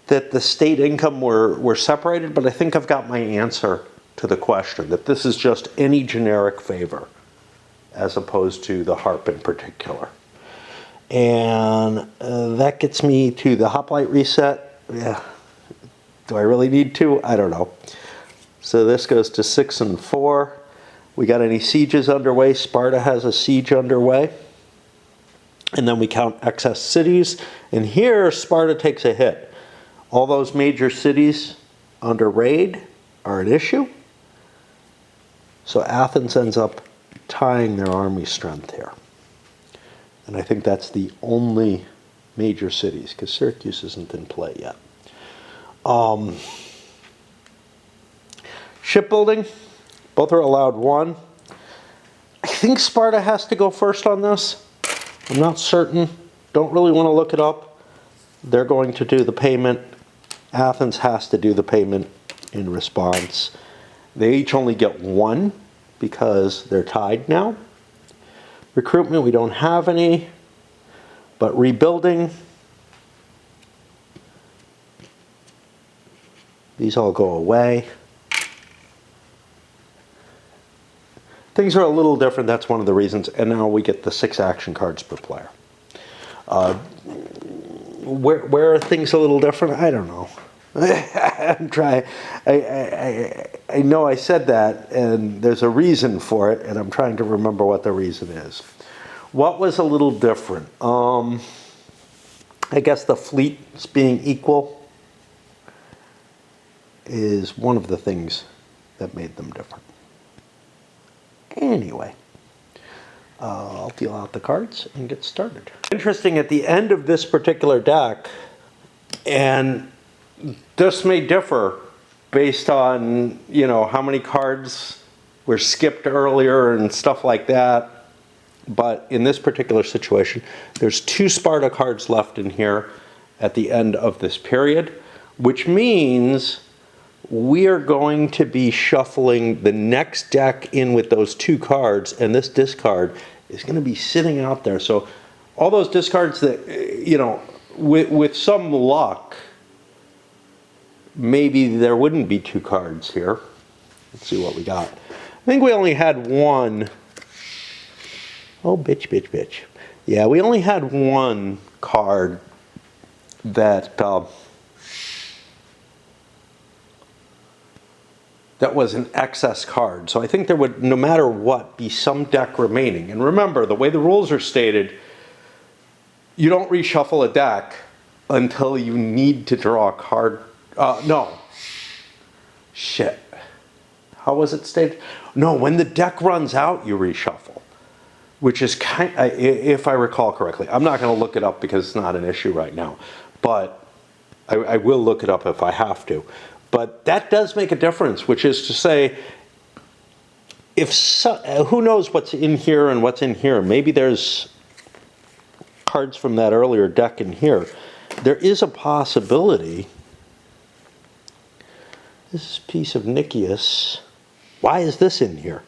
that the state income were separated, but I think I've got my answer to the question, that this is just any generic favor as opposed to the harp in particular. And that gets me to the hoplite reset. Yeah, do I really need to? I don't know. So this goes to 6 and 4. We got any sieges underway? Sparta has a siege underway. And then we count excess cities. And here Sparta takes a hit. All those major cities under raid are an issue. So Athens ends up tying their army strength here. And I think that's the only major cities, because Syracuse isn't in play yet. Shipbuilding, both are allowed 1. I think Sparta has to go first on this. I'm not certain. Don't really want to look it up. They're going to do the payment. Athens has to do the payment in response. They each only get 1 because they're tied now. Recruitment, we don't have any. But rebuilding, these all go away. Things are a little different, that's one of the reasons, and now we get the 6 action cards per player. Where are things a little different? I don't know. I'm trying. I know I said that, and there's a reason for it, and I'm trying to remember what the reason is. What was a little different? I guess the fleets being equal is one of the things that made them different. Anyway, I'll deal out the cards and get started. Interesting, at the end of this particular deck, and this may differ based on, how many cards were skipped earlier and stuff like that. But in this particular situation, there's 2 Sparta cards left in here at the end of this period, which means we are going to be shuffling the next deck in with those 2 cards, and this discard is going to be sitting out there. So all those discards that, with some luck, maybe there wouldn't be 2 cards here. Let's see what we got. I think we only had 1. Oh, bitch, bitch, bitch. Yeah, we only had 1 card that that was an excess card. So I think there would, no matter what, be some deck remaining. And remember, the way the rules are stated, you don't reshuffle a deck until you need to draw a card. No. Shit. How was it stated? No, when the deck runs out, you reshuffle. Which is if I recall correctly. I'm not going to look it up because it's not an issue right now. But I will look it up if I have to. But that does make a difference, which is to say, who knows what's in here and what's in here. Maybe there's cards from that earlier deck in here. There is a possibility. This is a piece of Nicias. Why is this in here?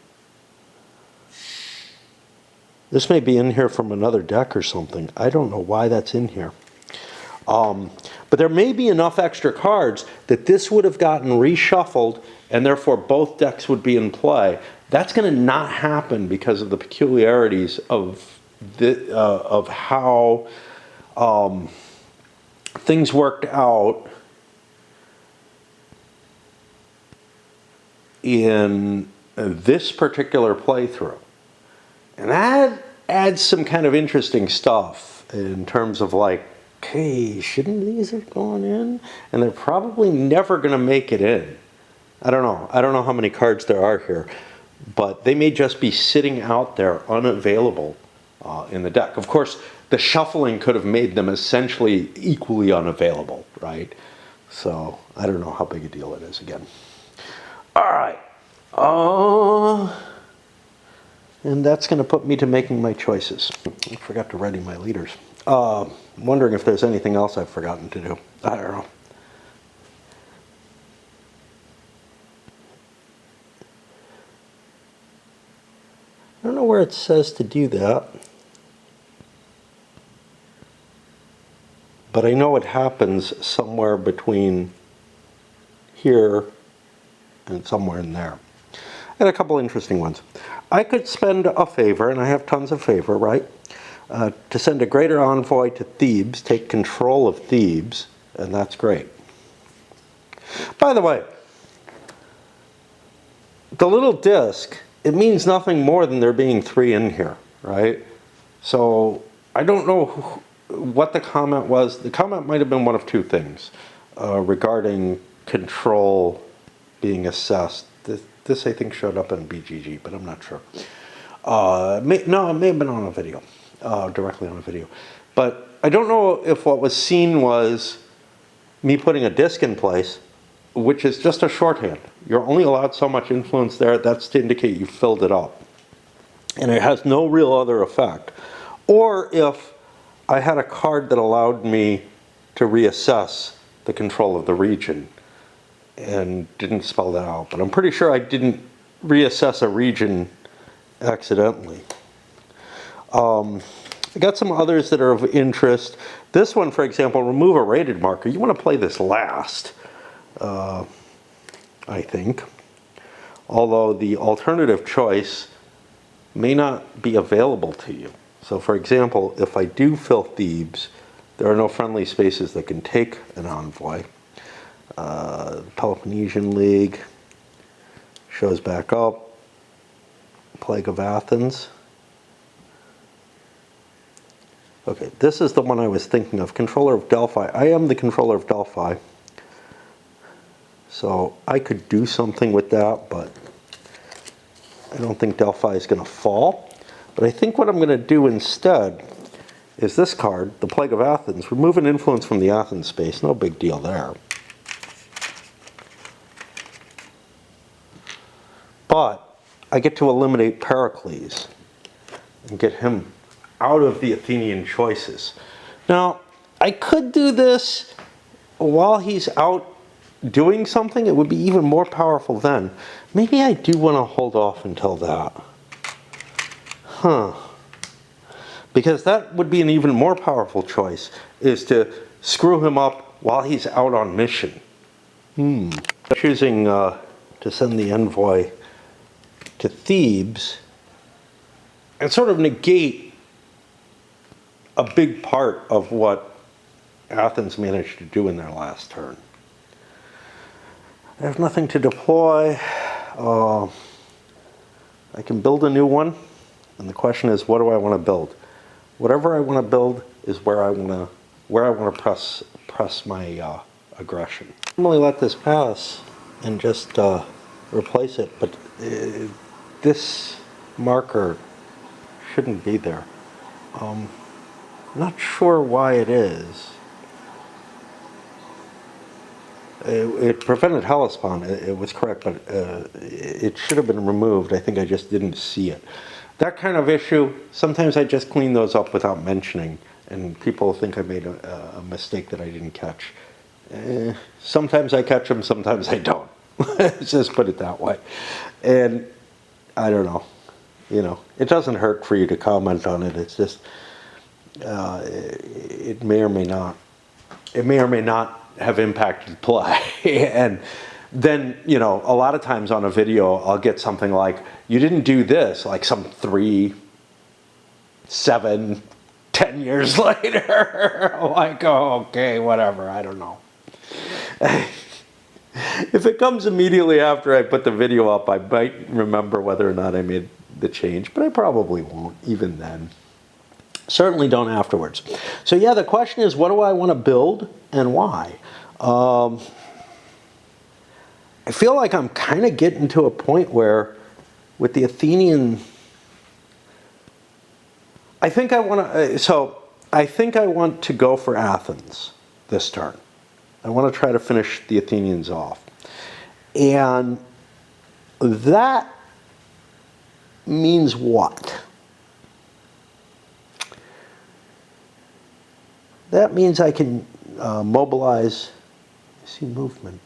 This may be in here from another deck or something. I don't know why that's in here. But there may be enough extra cards that this would have gotten reshuffled, and therefore both decks would be in play. That's going to not happen because of the peculiarities of how things worked out in this particular playthrough. And that adds some kind of interesting stuff in terms of like, hey, shouldn't these have gone in? And they're probably never going to make it in. I don't know. I don't know how many cards there are here, but they may just be sitting out there unavailable in the deck. Of course, the shuffling could have made them essentially equally unavailable, right? So I don't know how big a deal it is again. All right. And that's going to put me to making my choices. I forgot to ready my leaders. I'm wondering if there's anything else I've forgotten to do. I don't know. I don't know where it says to do that. But I know it happens somewhere between here and somewhere in there. And a couple interesting ones. I could spend a favor, and I have tons of favor, right? To send a greater envoy to Thebes, take control of Thebes, and that's great. By the way, the little disc, it means nothing more than there being 3 in here, right? So I don't know what the comment was. The comment might have been one of 2 things regarding control being assessed. This I think showed up in BGG, but I'm not sure. No, it may have been on a video, directly on a video. But I don't know if what was seen was me putting a disc in place, which is just a shorthand. You're only allowed so much influence there. That's to indicate you filled it up. And it has no real other effect. Or if I had a card that allowed me to reassess the control of the region and didn't spell that out. But I'm pretty sure I didn't reassess a region accidentally. I got some others that are of interest. This one, for example, remove a rated marker. You want to play this last, I think. Although the alternative choice may not be available to you. So for example, if I do fill Thebes, there are no friendly spaces that can take an envoy. Peloponnesian League shows back up. Plague of Athens. Okay, this is the one I was thinking of. Controller of Delphi. I am the controller of Delphi. So I could do something with that, but I don't think Delphi is going to fall. But I think what I'm going to do instead is this card, the Plague of Athens. Remove an influence from the Athens space. No big deal there. But I get to eliminate Pericles and get him out of the Athenian choices. Now, I could do this while he's out doing something. It would be even more powerful then. Maybe I do want to hold off until that. Because that would be an even more powerful choice, is to screw him up while he's out on mission. Choosing to send the envoy to Thebes and sort of negate a big part of what Athens managed to do in their last turn. I have nothing to deploy. I can build a new one, and the question is, what do I want to build? Whatever I want to build is where I want to press my aggression. I normally let this pass and just replace it, but this marker shouldn't be there. Not sure why it is. It prevented Hellespont, it was correct, but it should have been removed. I think I just didn't see it. That kind of issue, sometimes I just clean those up without mentioning, and people think I made a mistake that I didn't catch. Sometimes I catch them, sometimes I don't. Let's just put it that way. And I don't know. You know, it doesn't hurt for you to comment on it. It's just, it may or may not have impacted play. And then, you know, a lot of times on a video, I'll get something like, you didn't do this, like some 3, 7, 10 years later. Like, oh, okay, whatever, I don't know. If it comes immediately after I put the video up, I might remember whether or not I made the change, but I probably won't even then. Certainly don't afterwards. So yeah, the question is, what do I want to build and why? I feel like I'm kind of getting to a point where with the Athenian, I think I want to go for Athens this turn. I want to try to finish the Athenians off. And that means what? That means I can mobilize, I see movement.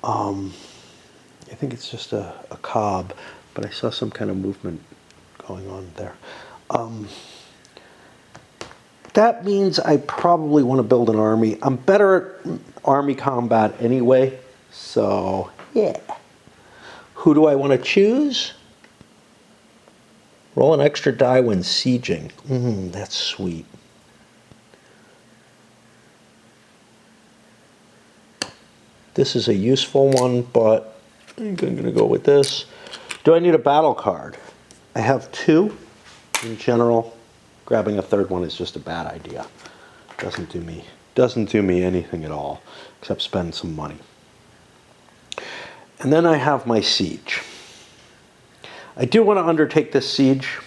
I think it's just a cob, but I saw some kind of movement going on there. That means I probably want to build an army. I'm better at army combat anyway, so yeah. Who do I want to choose? Roll an extra die when sieging. That's sweet. This is a useful one, but I'm going to go with this. Do I need a battle card? I have 2. In general, grabbing a third one is just a bad idea. Doesn't do me anything at all, except spend some money. And then I have my siege. I do want to undertake this siege.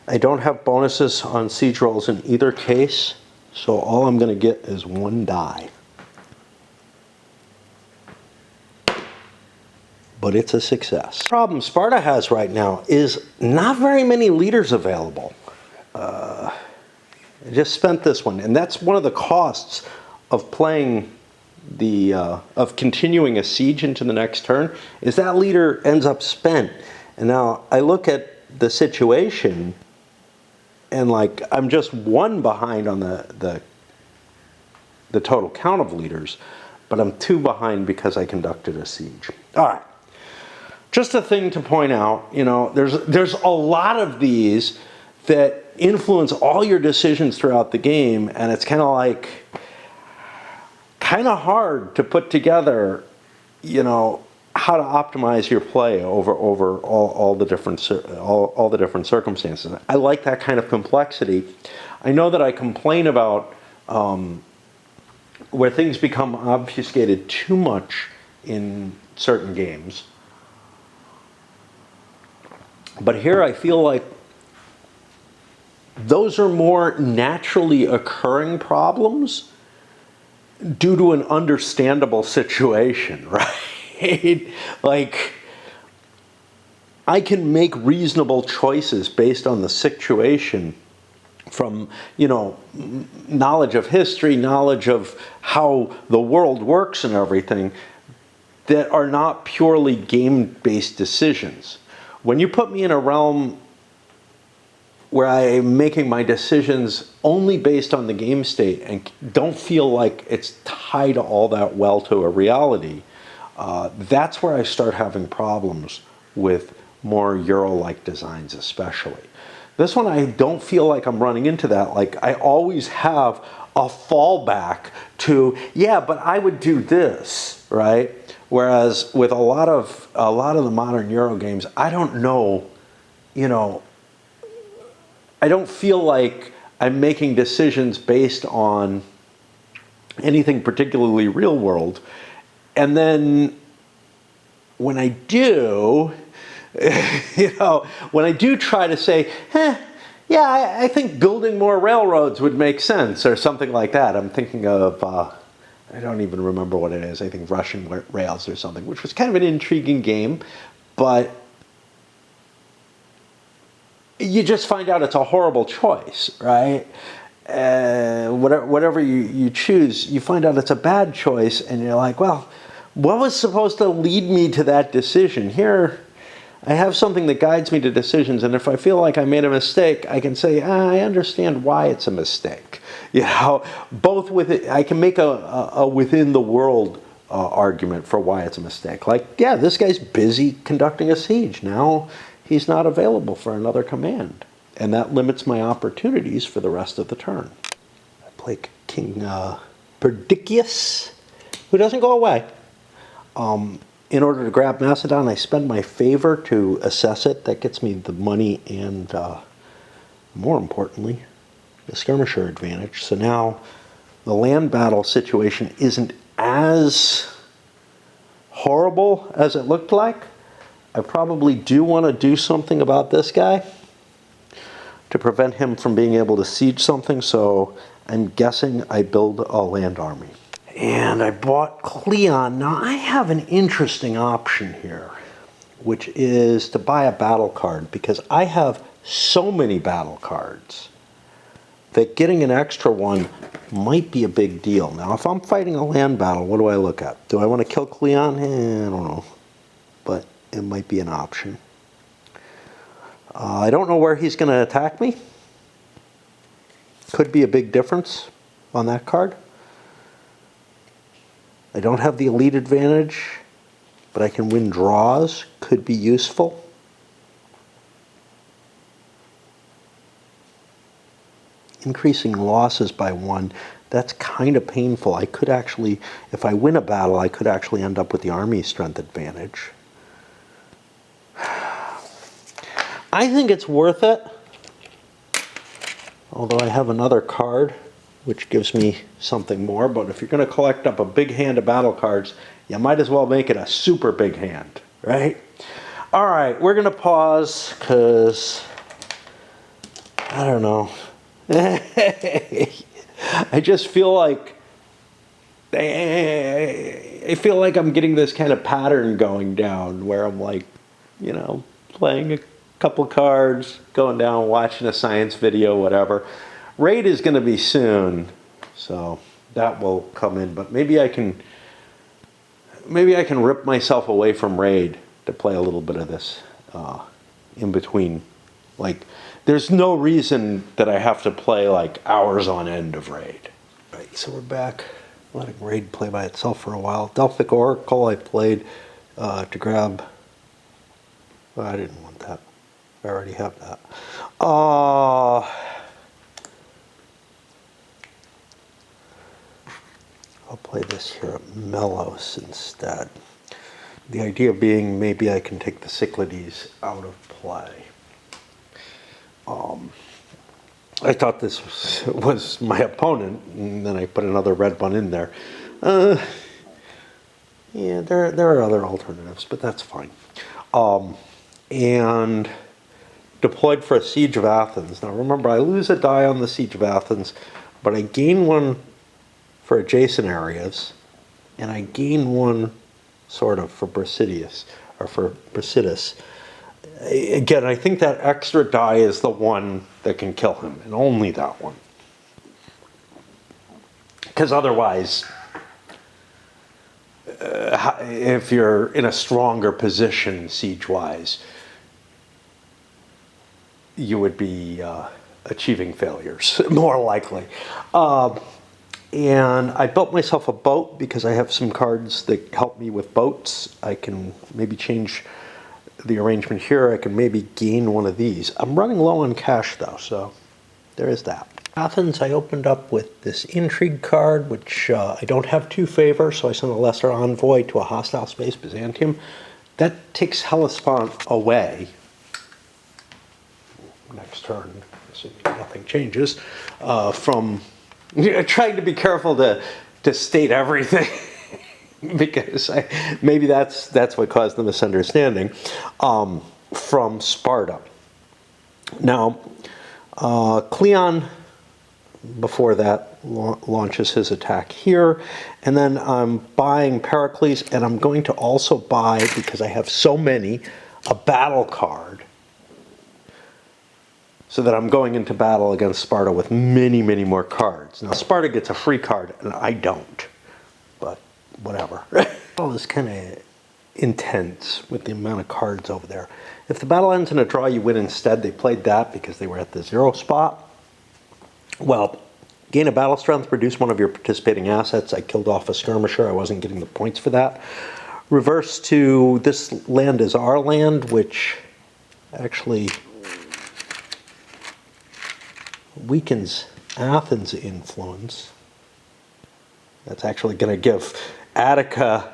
I don't have bonuses on siege rolls in either case, so all I'm going to get is 1 die. But it's a success. The problem Sparta has right now is not very many leaders available. I just spent this one, and that's one of the costs of playing of continuing a siege into the next turn, is that leader ends up spent. And now I look at the situation, and like I'm just 1 behind on the total count of leaders, but I'm 2 behind because I conducted a siege. All right. Just a thing to point out, you know, there's a lot of these that influence all your decisions throughout the game, and it's kind of hard to put together, you know, how to optimize your play over all the different circumstances. I like that kind of complexity. I know that I complain about where things become obfuscated too much in certain games. But here I feel like those are more naturally occurring problems due to an understandable situation, right? Like, I can make reasonable choices based on the situation from, you know, knowledge of history, knowledge of how the world works and everything, that are not purely game-based decisions. When you put me in a realm where I am making my decisions only based on the game state and don't feel like it's tied all that well to a reality, that's where I start having problems with more Euro-like designs especially. This one, I don't feel like I'm running into that. Like, I always have a fallback to, yeah, but I would do this, right? Whereas with a lot of the modern Euro games, I don't know, you know, I don't feel like I'm making decisions based on anything particularly real world. And then when I do, you know, when I do try to say, yeah, I think building more railroads would make sense, or something like that. I'm thinking of, I don't even remember what it is. I think Russian rails or something, which was kind of an intriguing game, but you just find out it's a horrible choice, right? Whatever you choose, you find out it's a bad choice, and you're like, well, what was supposed to lead me to that decision? Here, I have something that guides me to decisions, and if I feel like I made a mistake, I can say, I understand why it's a mistake. You know, both with it, I can make a within the world argument for why it's a mistake. Like, yeah, this guy's busy conducting a siege. Now he's not available for another command. And that limits my opportunities for the rest of the turn. I play King Perdiccas, who doesn't go away. In order to grab Macedon, I spend my favor to assess it. That gets me the money and, more importantly, the skirmisher advantage. So now the land battle situation isn't as horrible as it looked like. I probably do want to do something about this guy to prevent him from being able to siege something, so I'm guessing I build a land army. And I bought Cleon. Now I have an interesting option here, which is to buy a battle card, because I have so many battle cards that getting an extra one might be a big deal. Now if I'm fighting a land battle, what do I look at? Do I want to kill Cleon? I don't know, but it might be an option. I don't know where he's going to attack me. Could be a big difference on that card. I don't have the elite advantage, but I can win draws. Could be useful. Increasing losses by 1, that's kind of painful. I could actually, if I win a battle, I could actually end up with the army strength advantage. I think it's worth it, although I have another card which gives me something more. But if you're going to collect up a big hand of battle cards, you might as well make it a super big hand, right? All right, we're going to pause because, I don't know. I just feel like, I feel like I'm getting this kind of pattern going down where I'm like, you know, playing a couple cards, going down, watching a science video, whatever. Raid is going to be soon, so that will come in. But maybe I can rip myself away from Raid to play a little bit of this in between. Like, there's no reason that I have to play like hours on end of Raid. Right, so we're back, letting Raid play by itself for a while. Delphic Oracle I played to grab. Well, I didn't want that. I already have that. I'll play this here at Melos instead. The idea being maybe I can take the Cyclades out of play. I thought this was my opponent, and then I put another red one in there. Yeah, there are other alternatives, but that's fine. And deployed for a Siege of Athens. Now remember, I lose a die on the Siege of Athens, but I gain one for adjacent areas, and I gain one sort of for Brasidius, or for Brasidas. Again, I think that extra die is the one that can kill him, and only that one. Because otherwise, if you're in a stronger position siege-wise, you would be achieving failures, more likely. And I built myself a boat because I have some cards that help me with boats. I can maybe change the arrangement here. I can maybe gain one of these. I'm running low on cash though, so there is that. Athens, I opened up with this intrigue card, which I don't have 2 favor, so I sent a lesser envoy to a hostile space, Byzantium. That takes Hellespont away. Next turn, assuming nothing changes, from trying to be careful to state everything because maybe that's what caused the misunderstanding, from Sparta. Now, Cleon, before that, launches his attack here, and then I'm buying Pericles, and I'm going to also buy, because I have so many, a battle card, so that I'm going into battle against Sparta with many, many more cards. Now, Sparta gets a free card, and I don't, but whatever. Battle is kind of intense with the amount of cards over there. If the battle ends in a draw, you win instead. They played that because they were at the 0 spot. Well, gain a battle strength, reduce one of your participating assets. I killed off a skirmisher. I wasn't getting the points for that. Reverse to this land is our land, which actually weakens Athens' influence. That's actually going to give Attica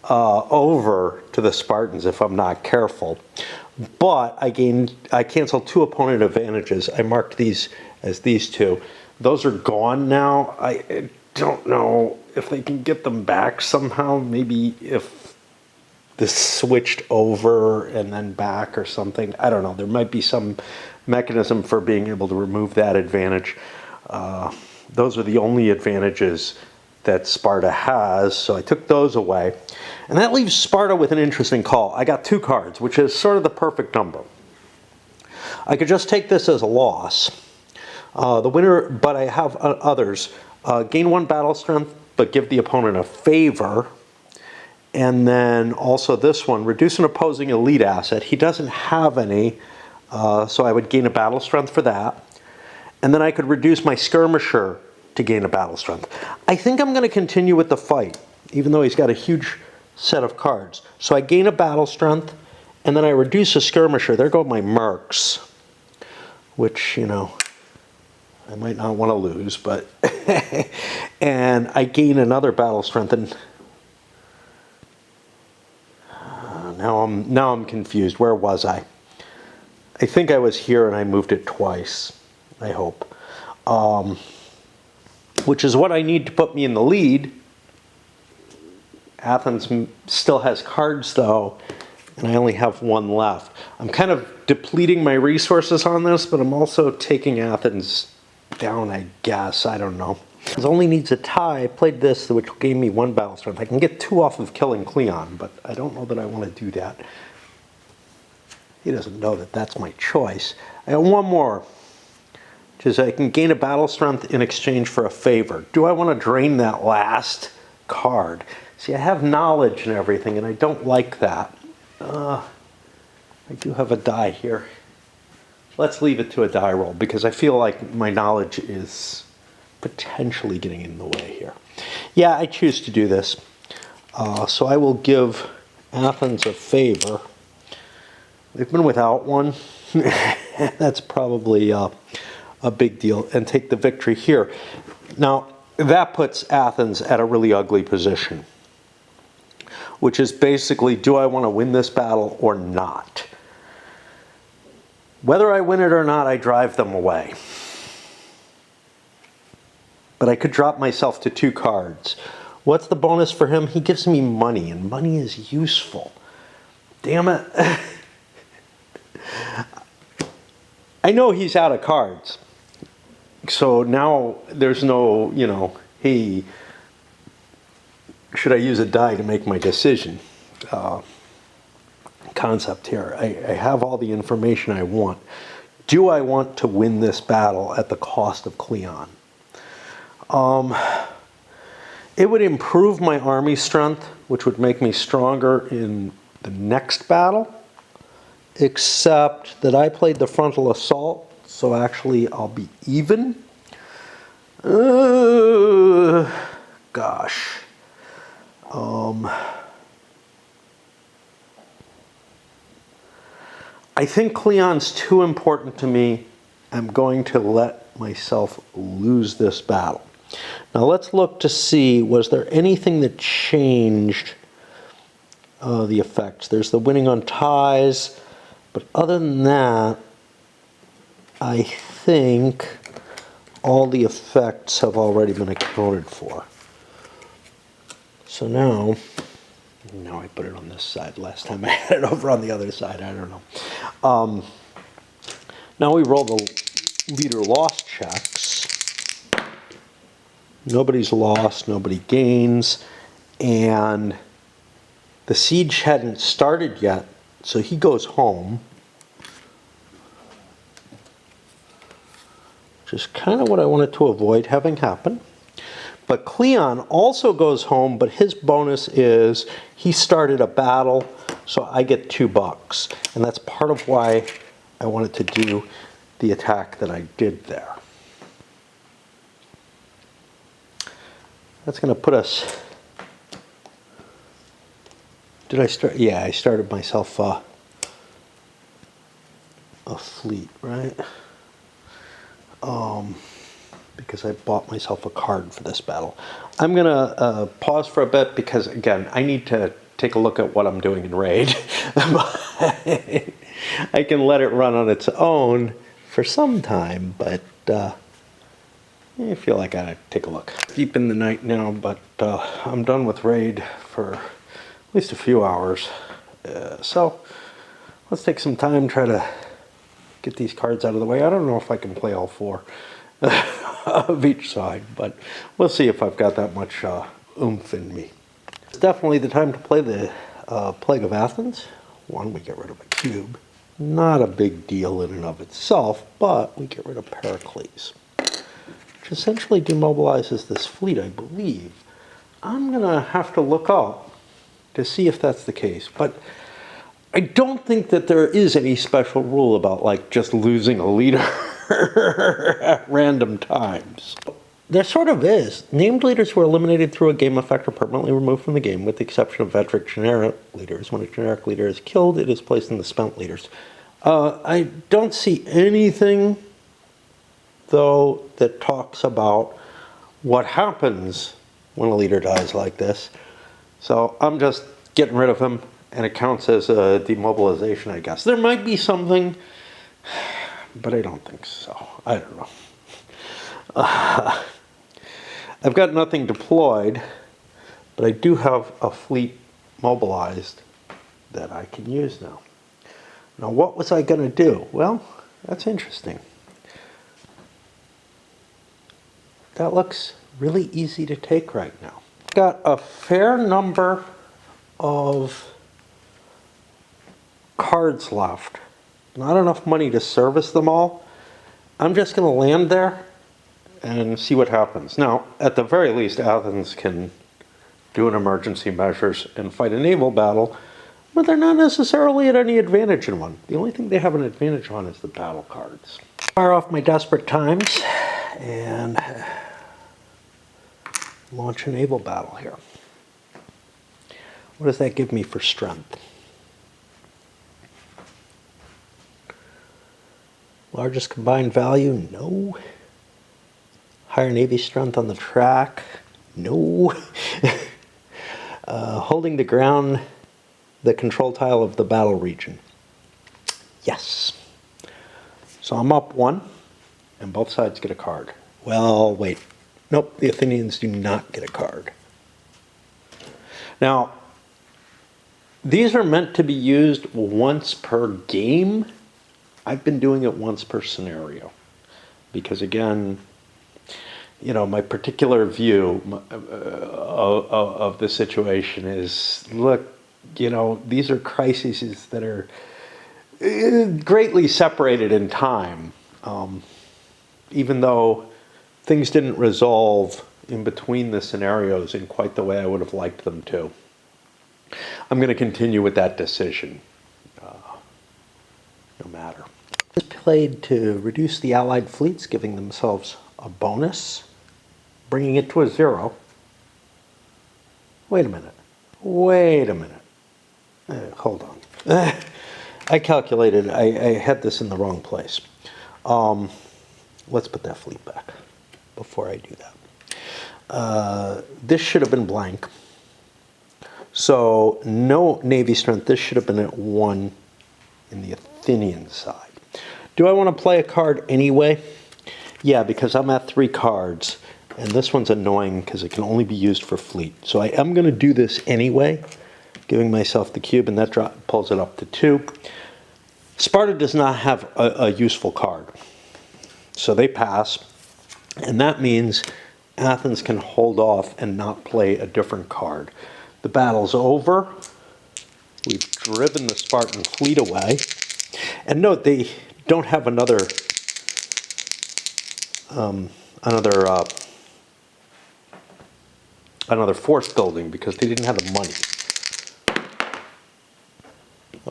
over to the Spartans if I'm not careful. But I canceled 2 opponent advantages. I marked these as these 2. Those are gone now. I don't know if they can get them back somehow. Maybe if this switched over and then back or something. I don't know. There might be some mechanism for being able to remove that advantage. Those are the only advantages that Sparta has, so I took those away. And that leaves Sparta with an interesting call. I got 2 cards, which is sort of the perfect number. I could just take this as a loss. The winner, but I have others. Gain 1 battle strength, but give the opponent a favor. And then also this one, reduce an opposing elite asset. He doesn't have any, so I would gain a battle strength for that. And then I could reduce my skirmisher to gain a battle strength. I think I'm going to continue with the fight, even though he's got a huge set of cards. So I gain a battle strength, and then I reduce a skirmisher. There go my mercs, which, you know, I might not want to lose, but and I gain another battle strength, and now I'm confused. Where was I? I think I was here, and I moved it twice. I hope. Which is what I need to put me in the lead. Athens still has cards, though, and I only have 1 left. I'm kind of depleting my resources on this, but I'm also taking Athens down, I guess. I don't know. It only needs a tie. I played this, which gave me 1 battle strength. I can get 2 off of killing Cleon, but I don't know that I want to do that. He doesn't know that that's my choice. I have 1 more. Which is I can gain a battle strength in exchange for a favor. Do I want to drain that last card? See, I have knowledge and everything, and I don't like that. I do have a die here. Let's leave it to a die roll, because I feel like my knowledge is potentially getting in the way here. Yeah, I choose to do this. So I will give Athens a favor. They've been without one. That's probably a big deal, and take the victory here. Now, that puts Athens at a really ugly position, which is basically, do I want to win this battle or not? Whether I win it or not, I drive them away. But I could drop myself to 2 cards. What's the bonus for him? He gives me money, and money is useful. Damn it. I know he's out of cards. So now there's no, you know, hey, should I use a die to make my decision concept here. I have all the information I want. Do I want to win this battle at the cost of Cleon? It would improve my army strength, which would make me stronger in the next battle, except that I played the frontal assault. So actually, I'll be even. Gosh. I think Cleon's too important to me. I'm going to let myself lose this battle. Now let's look to see, was there anything that changed the effects? There's the winning on ties, but other than that, I think all the effects have already been accounted for. So now I put it on this side. Last time I had it over on the other side. I don't know. Now we roll the leader loss checks. Nobody's lost, nobody gains, and the siege hadn't started yet, so he goes home. Which is kind of what I wanted to avoid having happen. But Cleon also goes home, but his bonus is he started a battle, so I get $2. And that's part of why I wanted to do the attack that I did there. That's going to put us... Did I start? Yeah, I started myself a fleet, right? because I bought myself a card for this battle. I'm going to pause for a bit because, again, I need to take a look at what I'm doing in Raid. I can let it run on its own for some time, but I feel like I take a look. Deep in the night now, but I'm done with Raid for at least a few hours. So let's take some time, try to get these cards out of the way. I don't know if I can play all 4 of each side, but we'll see if I've got that much oomph in me. It's definitely the time to play the Plague of Athens. One, we get rid of a cube. Not a big deal in and of itself, but we get rid of Pericles, which essentially demobilizes this fleet, I believe. I'm going to have to look up to see if that's the case, but I don't think that there is any special rule about like just losing a leader at random times. There sort of is. Named leaders who are eliminated through a game effect are permanently removed from the game, with the exception of veteran generic leaders. When a generic leader is killed, it is placed in the spent leaders. I don't see anything, though, that talks about what happens when a leader dies like this. So I'm just getting rid of him, and it counts as a demobilization, I guess. There might be something, but I don't think so. I don't know. I've got nothing deployed, but I do have a fleet mobilized that I can use now. Now, what was I going to do? Well, that's interesting. That looks really easy to take right now. Got a fair number of cards left. Not enough money to service them all. I'm just going to land there and see what happens. Now, at the very least, Athens can do an emergency measures and fight a naval battle, but they're not necessarily at any advantage in one. The only thing they have an advantage on is the battle cards. Fire off my desperate times and launch a naval battle here. What does that give me for strength? Largest combined value? No. Higher Navy strength on the track? No. Holding the ground, the control tile of the battle region? Yes. So I'm up 1, and both sides get a card. Well, wait. Nope, the Athenians do not get a card. Now, these are meant to be used once per game. I've been doing it once per scenario. Because again, you know, my particular view of the situation is, look, you know, these are crises that are greatly separated in time. Even though things didn't resolve in between the scenarios in quite the way I would have liked them to. I'm going to continue with that decision, no matter. This played to reduce the Allied fleets, giving themselves a bonus, bringing it to a 0. Wait a minute. Wait a minute. Hold on. I calculated. I had this in the wrong place. Let's put that fleet back before I do that. This should have been blank. So no Navy strength. This should have been at 1 in the Athenian side. Do I want to play a card anyway? Yeah, because I'm at 3 cards. And this one's annoying because it can only be used for fleet. So I am going to do this anyway, giving myself the cube, and that pulls it up to 2. Sparta does not have a useful card. So they pass. And that means Athens can hold off and not play a different card. The battle's over. We've driven the Spartan fleet away. And note, they don't have another force building because they didn't have the money.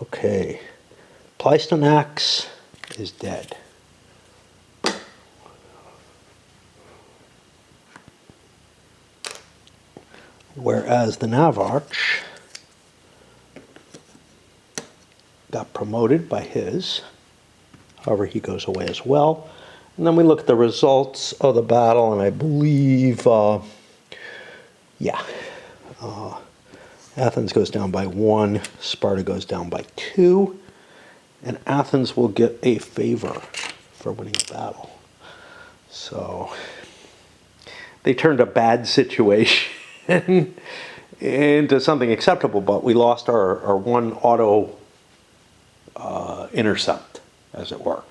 Okay. Pleistonax is dead. Whereas the Navarch got promoted by his. However, he goes away as well. And then we look at the results of the battle, and I believe, Athens goes down by 1, Sparta goes down by 2, and Athens will get a favor for winning the battle. So they turned a bad situation into something acceptable, but we lost our one auto intercept, as it were.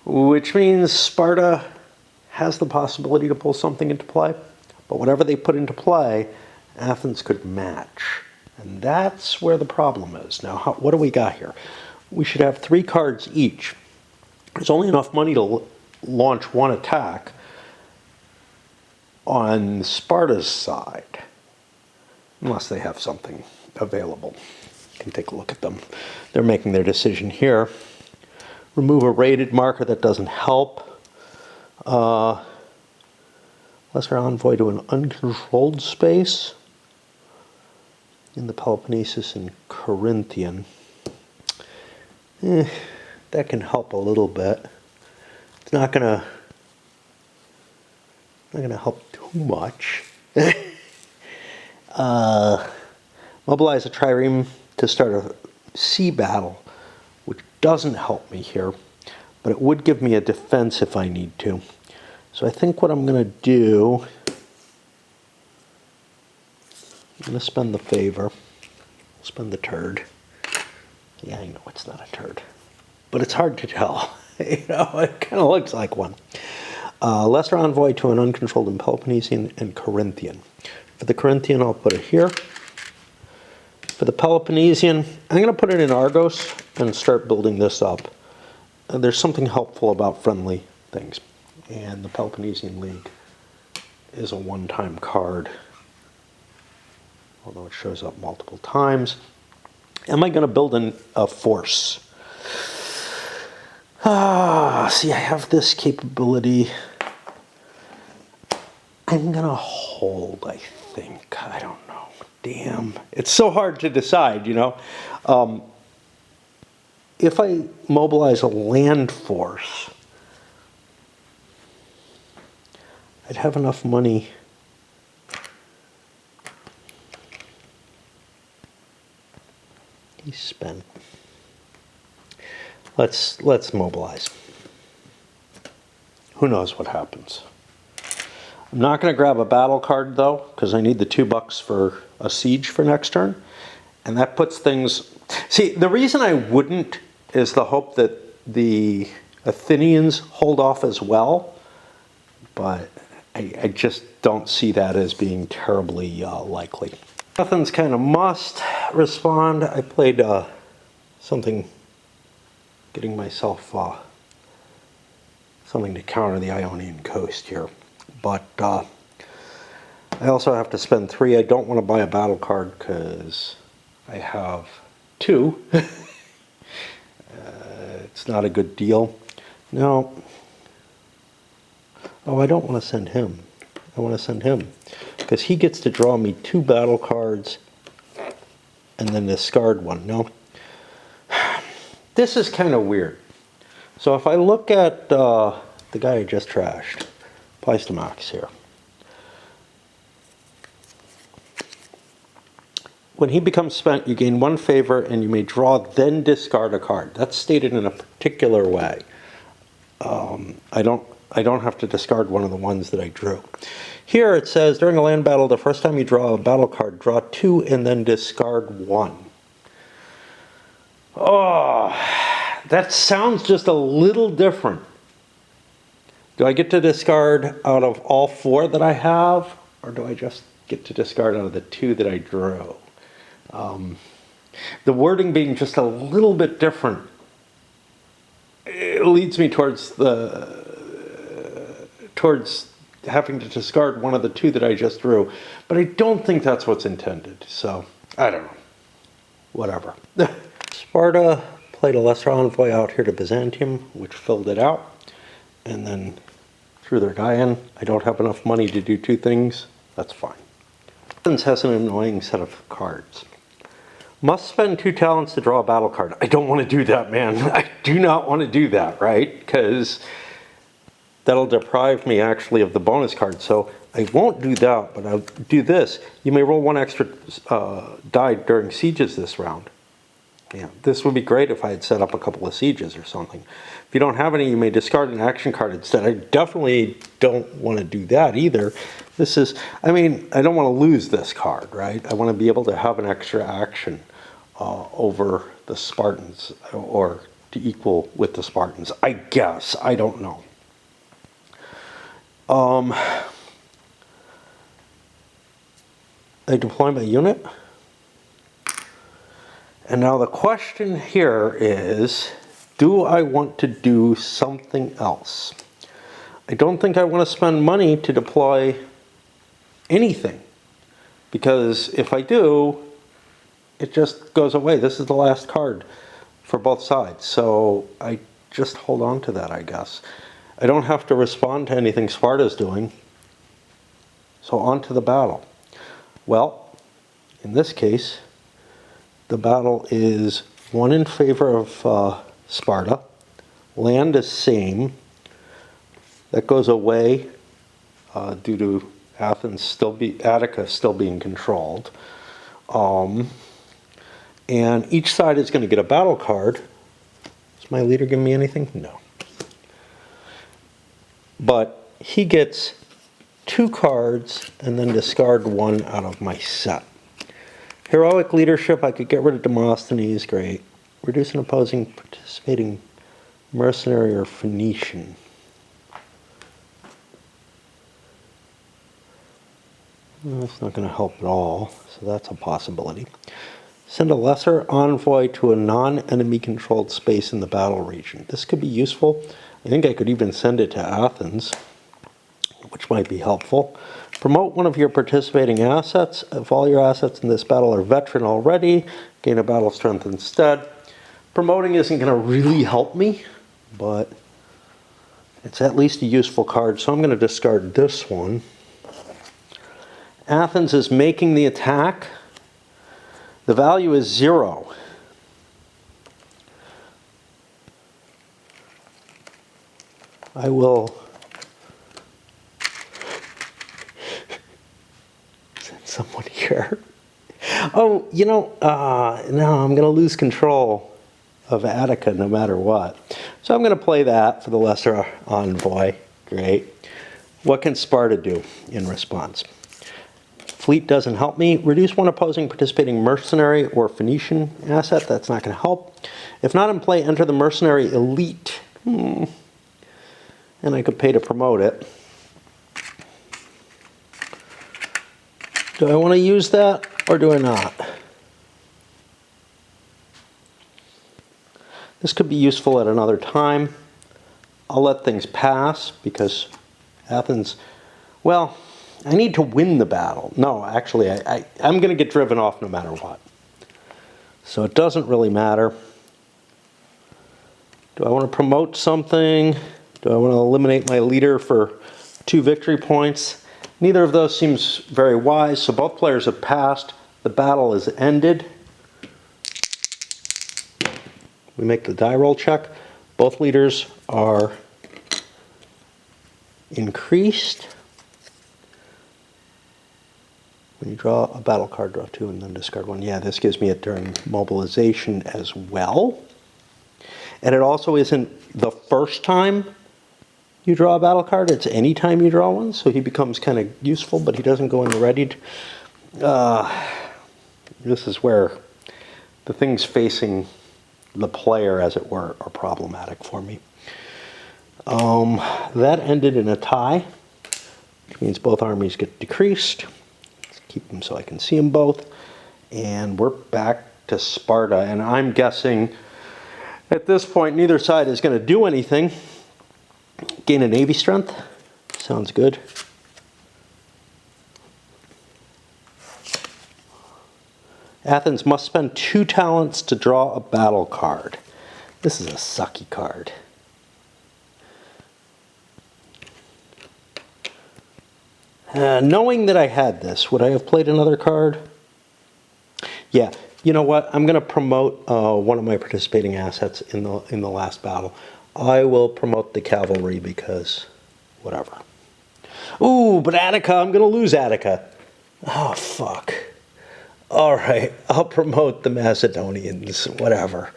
Which means Sparta has the possibility to pull something into play, but whatever they put into play, Athens could match. And that's where the problem is. Now, what do we got here? We should have 3 cards each. There's only enough money to launch one attack on Sparta's side, unless they have something available. You can take a look at them. They're making their decision here. Remove a rated marker, that doesn't help. Lesser envoy to an uncontrolled space in the Peloponnesus and Corinthian. That can help a little bit. It's not gonna help too much. Mobilize a trireme to start a sea battle, which doesn't help me here, but it would give me a defense if I need to. So I think what I'm going to do, I'm going to spend the favor, spend the turd. Yeah, I know it's not a turd, but it's hard to tell. It kind of looks like one. Lesser envoy to an uncontrolled in Peloponnesian and Corinthian. For the Corinthian, I'll put it here. For the Peloponnesian, I'm going to put it in Argos and start building this up. There's something helpful about friendly things. And the Peloponnesian League is a one-time card, although it shows up multiple times. Am I going to build a force? See, I have this capability. I'm going to hold, I think. I don't know. Damn. It's so hard to decide, If I mobilize a land force, I'd have enough money. He's spent. Let's mobilize. Who knows what happens? I'm not going to grab a battle card though, because I need the $2 for a siege for next turn, and that puts things. See, the reason I wouldn't is the hope that the Athenians hold off as well, but I just don't see that as being terribly likely. Athens kind of must respond. I played something, getting myself something to counter the Ionian coast here. But I also have to spend 3. I don't want to buy a battle card because I have 2. It's not a good deal. No. Oh, I don't want to send him. I want to send him because he gets to draw me 2 battle cards and then discard one. No. This is kind of weird. So if I look at the guy I just trashed, Pleistamax here. When he becomes spent, you gain 1 favor and you may draw, then discard a card. That's stated in a particular way. I don't have to discard one of the ones that I drew. Here it says, during a land battle, the first time you draw a battle card, draw 2 and then discard 1. Oh, that sounds just a little different. Do I get to discard out of all 4 that I have, or do I just get to discard out of the 2 that I drew? The wording being just a little bit different, it leads me towards having to discard one of the 2 that I just drew, but I don't think that's what's intended. So I don't know. Whatever. Sparta played a lesser envoy out here to Byzantium, which filled it out, and then threw their guy in. I don't have enough money to do 2 things. That's fine. Athens has an annoying set of cards. Must spend 2 talents to draw a battle card. I don't want to do that, man. I do not want to do that, right? Because that'll deprive me actually of the bonus card. So I won't do that, but I'll do this. You may roll 1 extra die during sieges this round. Yeah, this would be great if I had set up a couple of sieges or something. If you don't have any, you may discard an action card instead. I definitely don't want to do that either. This is, I mean, I don't want to lose this card, right? I want to be able to have an extra action over the Spartans, or to equal with the Spartans, I guess. I don't know. I deploy my unit. And now the question here is, do I want to do something else? I don't think I want to spend money to deploy anything, because if I do, it just goes away. This is the last card for both sides, so I just hold on to that, I guess. I don't have to respond to anything Sparta's doing, so on to the battle. Well, in this case, the battle is 1 in favor of Sparta. Land is same. That goes away due to Attica still being controlled. And each side is going to get a battle card. Is my leader giving me anything? No. But he gets 2 cards and then discard 1 out of my set. Heroic leadership, I could get rid of Demosthenes, great. Reduce an opposing participating mercenary or Phoenician. Well, that's not going to help at all, so that's a possibility. Send a lesser envoy to a non-enemy controlled space in the battle region. This could be useful. I think I could even send it to Athens, which might be helpful. Promote one of your participating assets. If all your assets in this battle are veteran already, gain a battle strength instead. Promoting isn't going to really help me, but it's at least a useful card, so I'm going to discard this one. Athens is making the attack. The value is 0. I will send someone here. Oh, you know, no, I'm going to lose control of Attica no matter what. So I'm going to play that for the lesser envoy. Great. What can Sparta do in response? Fleet doesn't help me. Reduce one opposing participating mercenary or Phoenician asset. That's not going to help. If not in play, enter the mercenary elite. And I could pay to promote it. Do I want to use that or do I not? This could be useful at another time. I'll let things pass because Athens, well, I need to win the battle. No, actually, I'm going to get driven off no matter what. So it doesn't really matter. Do I want to promote something? Do I want to eliminate my leader for 2 victory points? Neither of those seems very wise, so both players have passed. The battle is ended. We make the die roll check. Both leaders are increased. When you draw a battle card, draw 2 and then discard 1. Yeah, this gives me it during mobilization as well. And it also isn't the first time you draw a battle card. It's any time you draw one, so he becomes kind of useful, but he doesn't go in the readied. This is where the things facing the player, as it were, are problematic for me. That ended in a tie, which means both armies get decreased. Keep them so I can see them both. And we're back to Sparta. And I'm guessing at this point neither side is going to do anything. Gain a navy strength. Sounds good. Athens must spend 2 talents to draw a battle card. This is a sucky card. Knowing that I had this, would I have played another card? Yeah, you know what? I'm going to promote one of my participating assets in the last battle. I will promote the cavalry because whatever. Ooh, but Attica, I'm going to lose Attica. Oh, fuck. All right, I'll promote the Macedonians, whatever.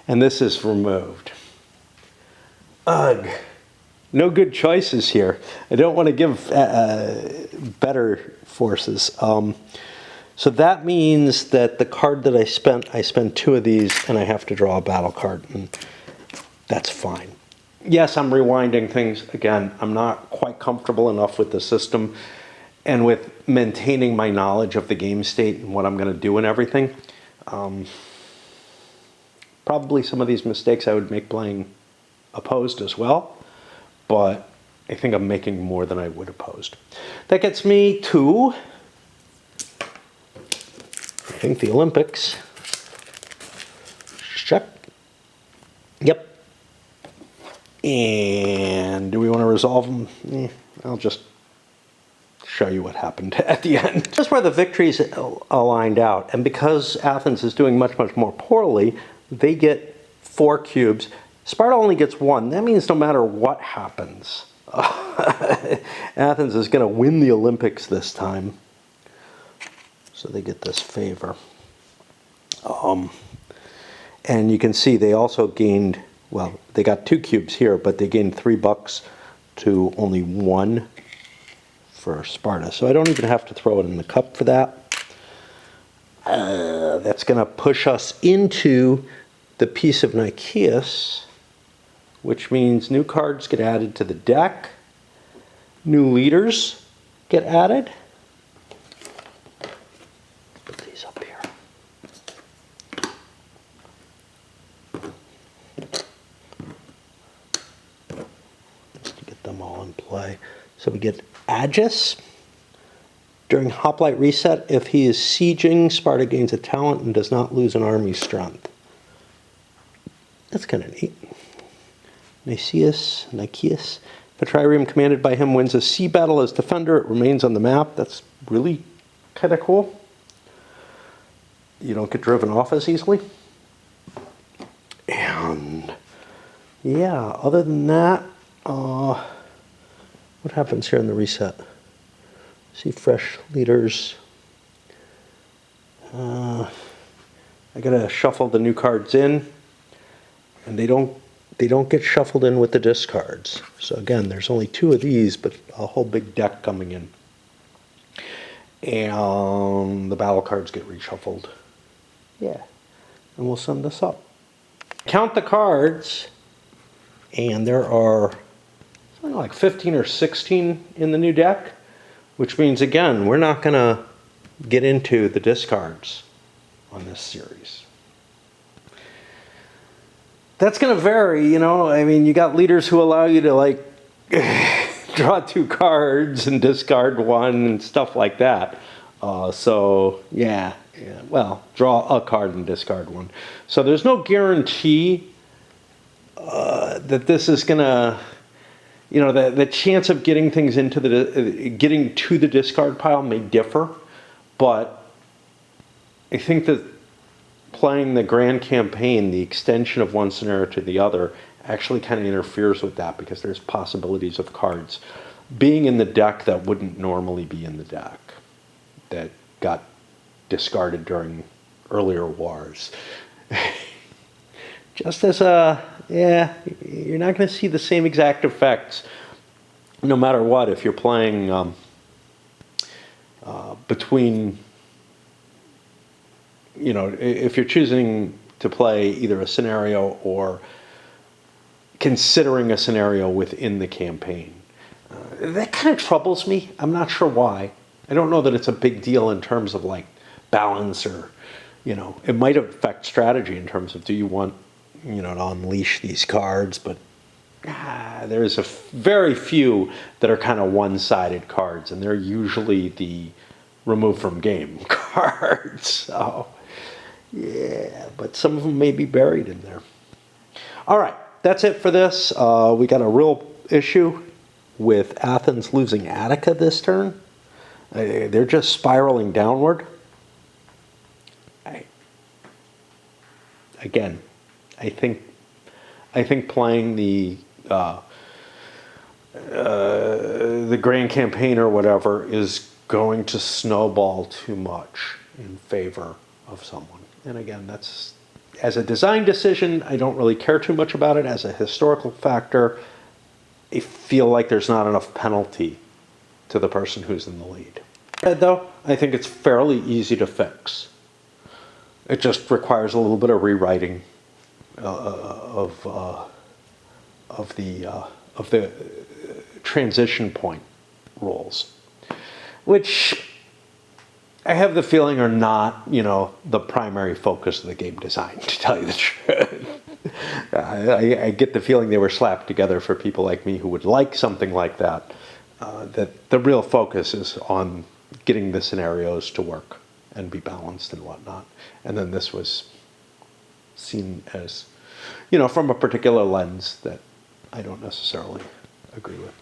And this is removed. Ugh. No good choices here. I don't want to give better forces. So that means that the card that I spent 2 of these, and I have to draw a battle card, and that's fine. Yes, I'm rewinding things. Again, I'm not quite comfortable enough with the system and with maintaining my knowledge of the game state and what I'm going to do and everything. Probably some of these mistakes I would make playing opposed as well, but I think I'm making more than I would opposed. That gets me to, I think, the Olympics. Check. Yep. And do we want to resolve them? I'll just show you what happened at the end. That's where the victories aligned out. And because Athens is doing much, much more poorly, they get 4 cubes. Sparta only gets 1. That means no matter what happens, Athens is going to win the Olympics this time. So they get this favor. And you can see they also gained, well, they got 2 cubes here, but they gained $3 to only 1 for Sparta. So I don't even have to throw it in the cup for that. That's going to push us into the Peace of Nicaeus, which means new cards get added to the deck. New leaders get added. Put these up here. Just to get them all in play. So we get Agis. During Hoplite Reset, if he is sieging, Sparta gains a talent and does not lose an army strength. That's kind of neat. Nicaeus. If a trireme commanded by him wins a sea battle as defender, it remains on the map. That's really kind of cool. You don't get driven off as easily. And yeah, other than that, what happens here in the reset? See fresh leaders. I gotta shuffle the new cards in, and they don't get shuffled in with the discards. So again, there's only 2 of these, but a whole big deck coming in. And the battle cards get reshuffled. Yeah, and we'll sum this up. Count the cards, and there are something like 15 or 16 in the new deck, which means, again, we're not going to get into the discards on this series. That's going to vary, you know. I mean, you got leaders who allow you to, like, draw 2 cards and discard 1 and stuff like that. So, yeah, well, draw a card and discard 1. So there's no guarantee that this is going to, you know, the chance of getting things into getting to the discard pile may differ, but I think that playing the grand campaign, the extension of one scenario to the other, actually kind of interferes with that because there's possibilities of cards being in the deck that wouldn't normally be in the deck, that got discarded during earlier wars. Just as yeah, you're not going to see the same exact effects no matter what if you're playing between, you know, if you're choosing to play either a scenario or considering a scenario within the campaign. That kind of troubles me. I'm not sure why. I don't know that it's a big deal in terms of like balance or, you know, it might affect strategy in terms of do you want, you know, to unleash these cards, but there's very few that are kind of one-sided cards, and they're usually the remove from game cards. So, yeah, but some of them may be buried in there. All right, that's it for this. We got a real issue with Athens losing Attica this turn. They're just spiraling downward. I think playing the the grand campaign or whatever is going to snowball too much in favor of someone. And again, that's, as a design decision, I don't really care too much about it. As a historical factor, I feel like there's not enough penalty to the person who's in the lead. Though, I think it's fairly easy to fix. It just requires a little bit of rewriting of the transition point rules, which I have the feeling are not, the primary focus of the game design, to tell you the truth. I get the feeling they were slapped together for people like me who would like something like that, that the real focus is on getting the scenarios to work and be balanced and whatnot. And then this was seen as, from a particular lens that I don't necessarily agree with.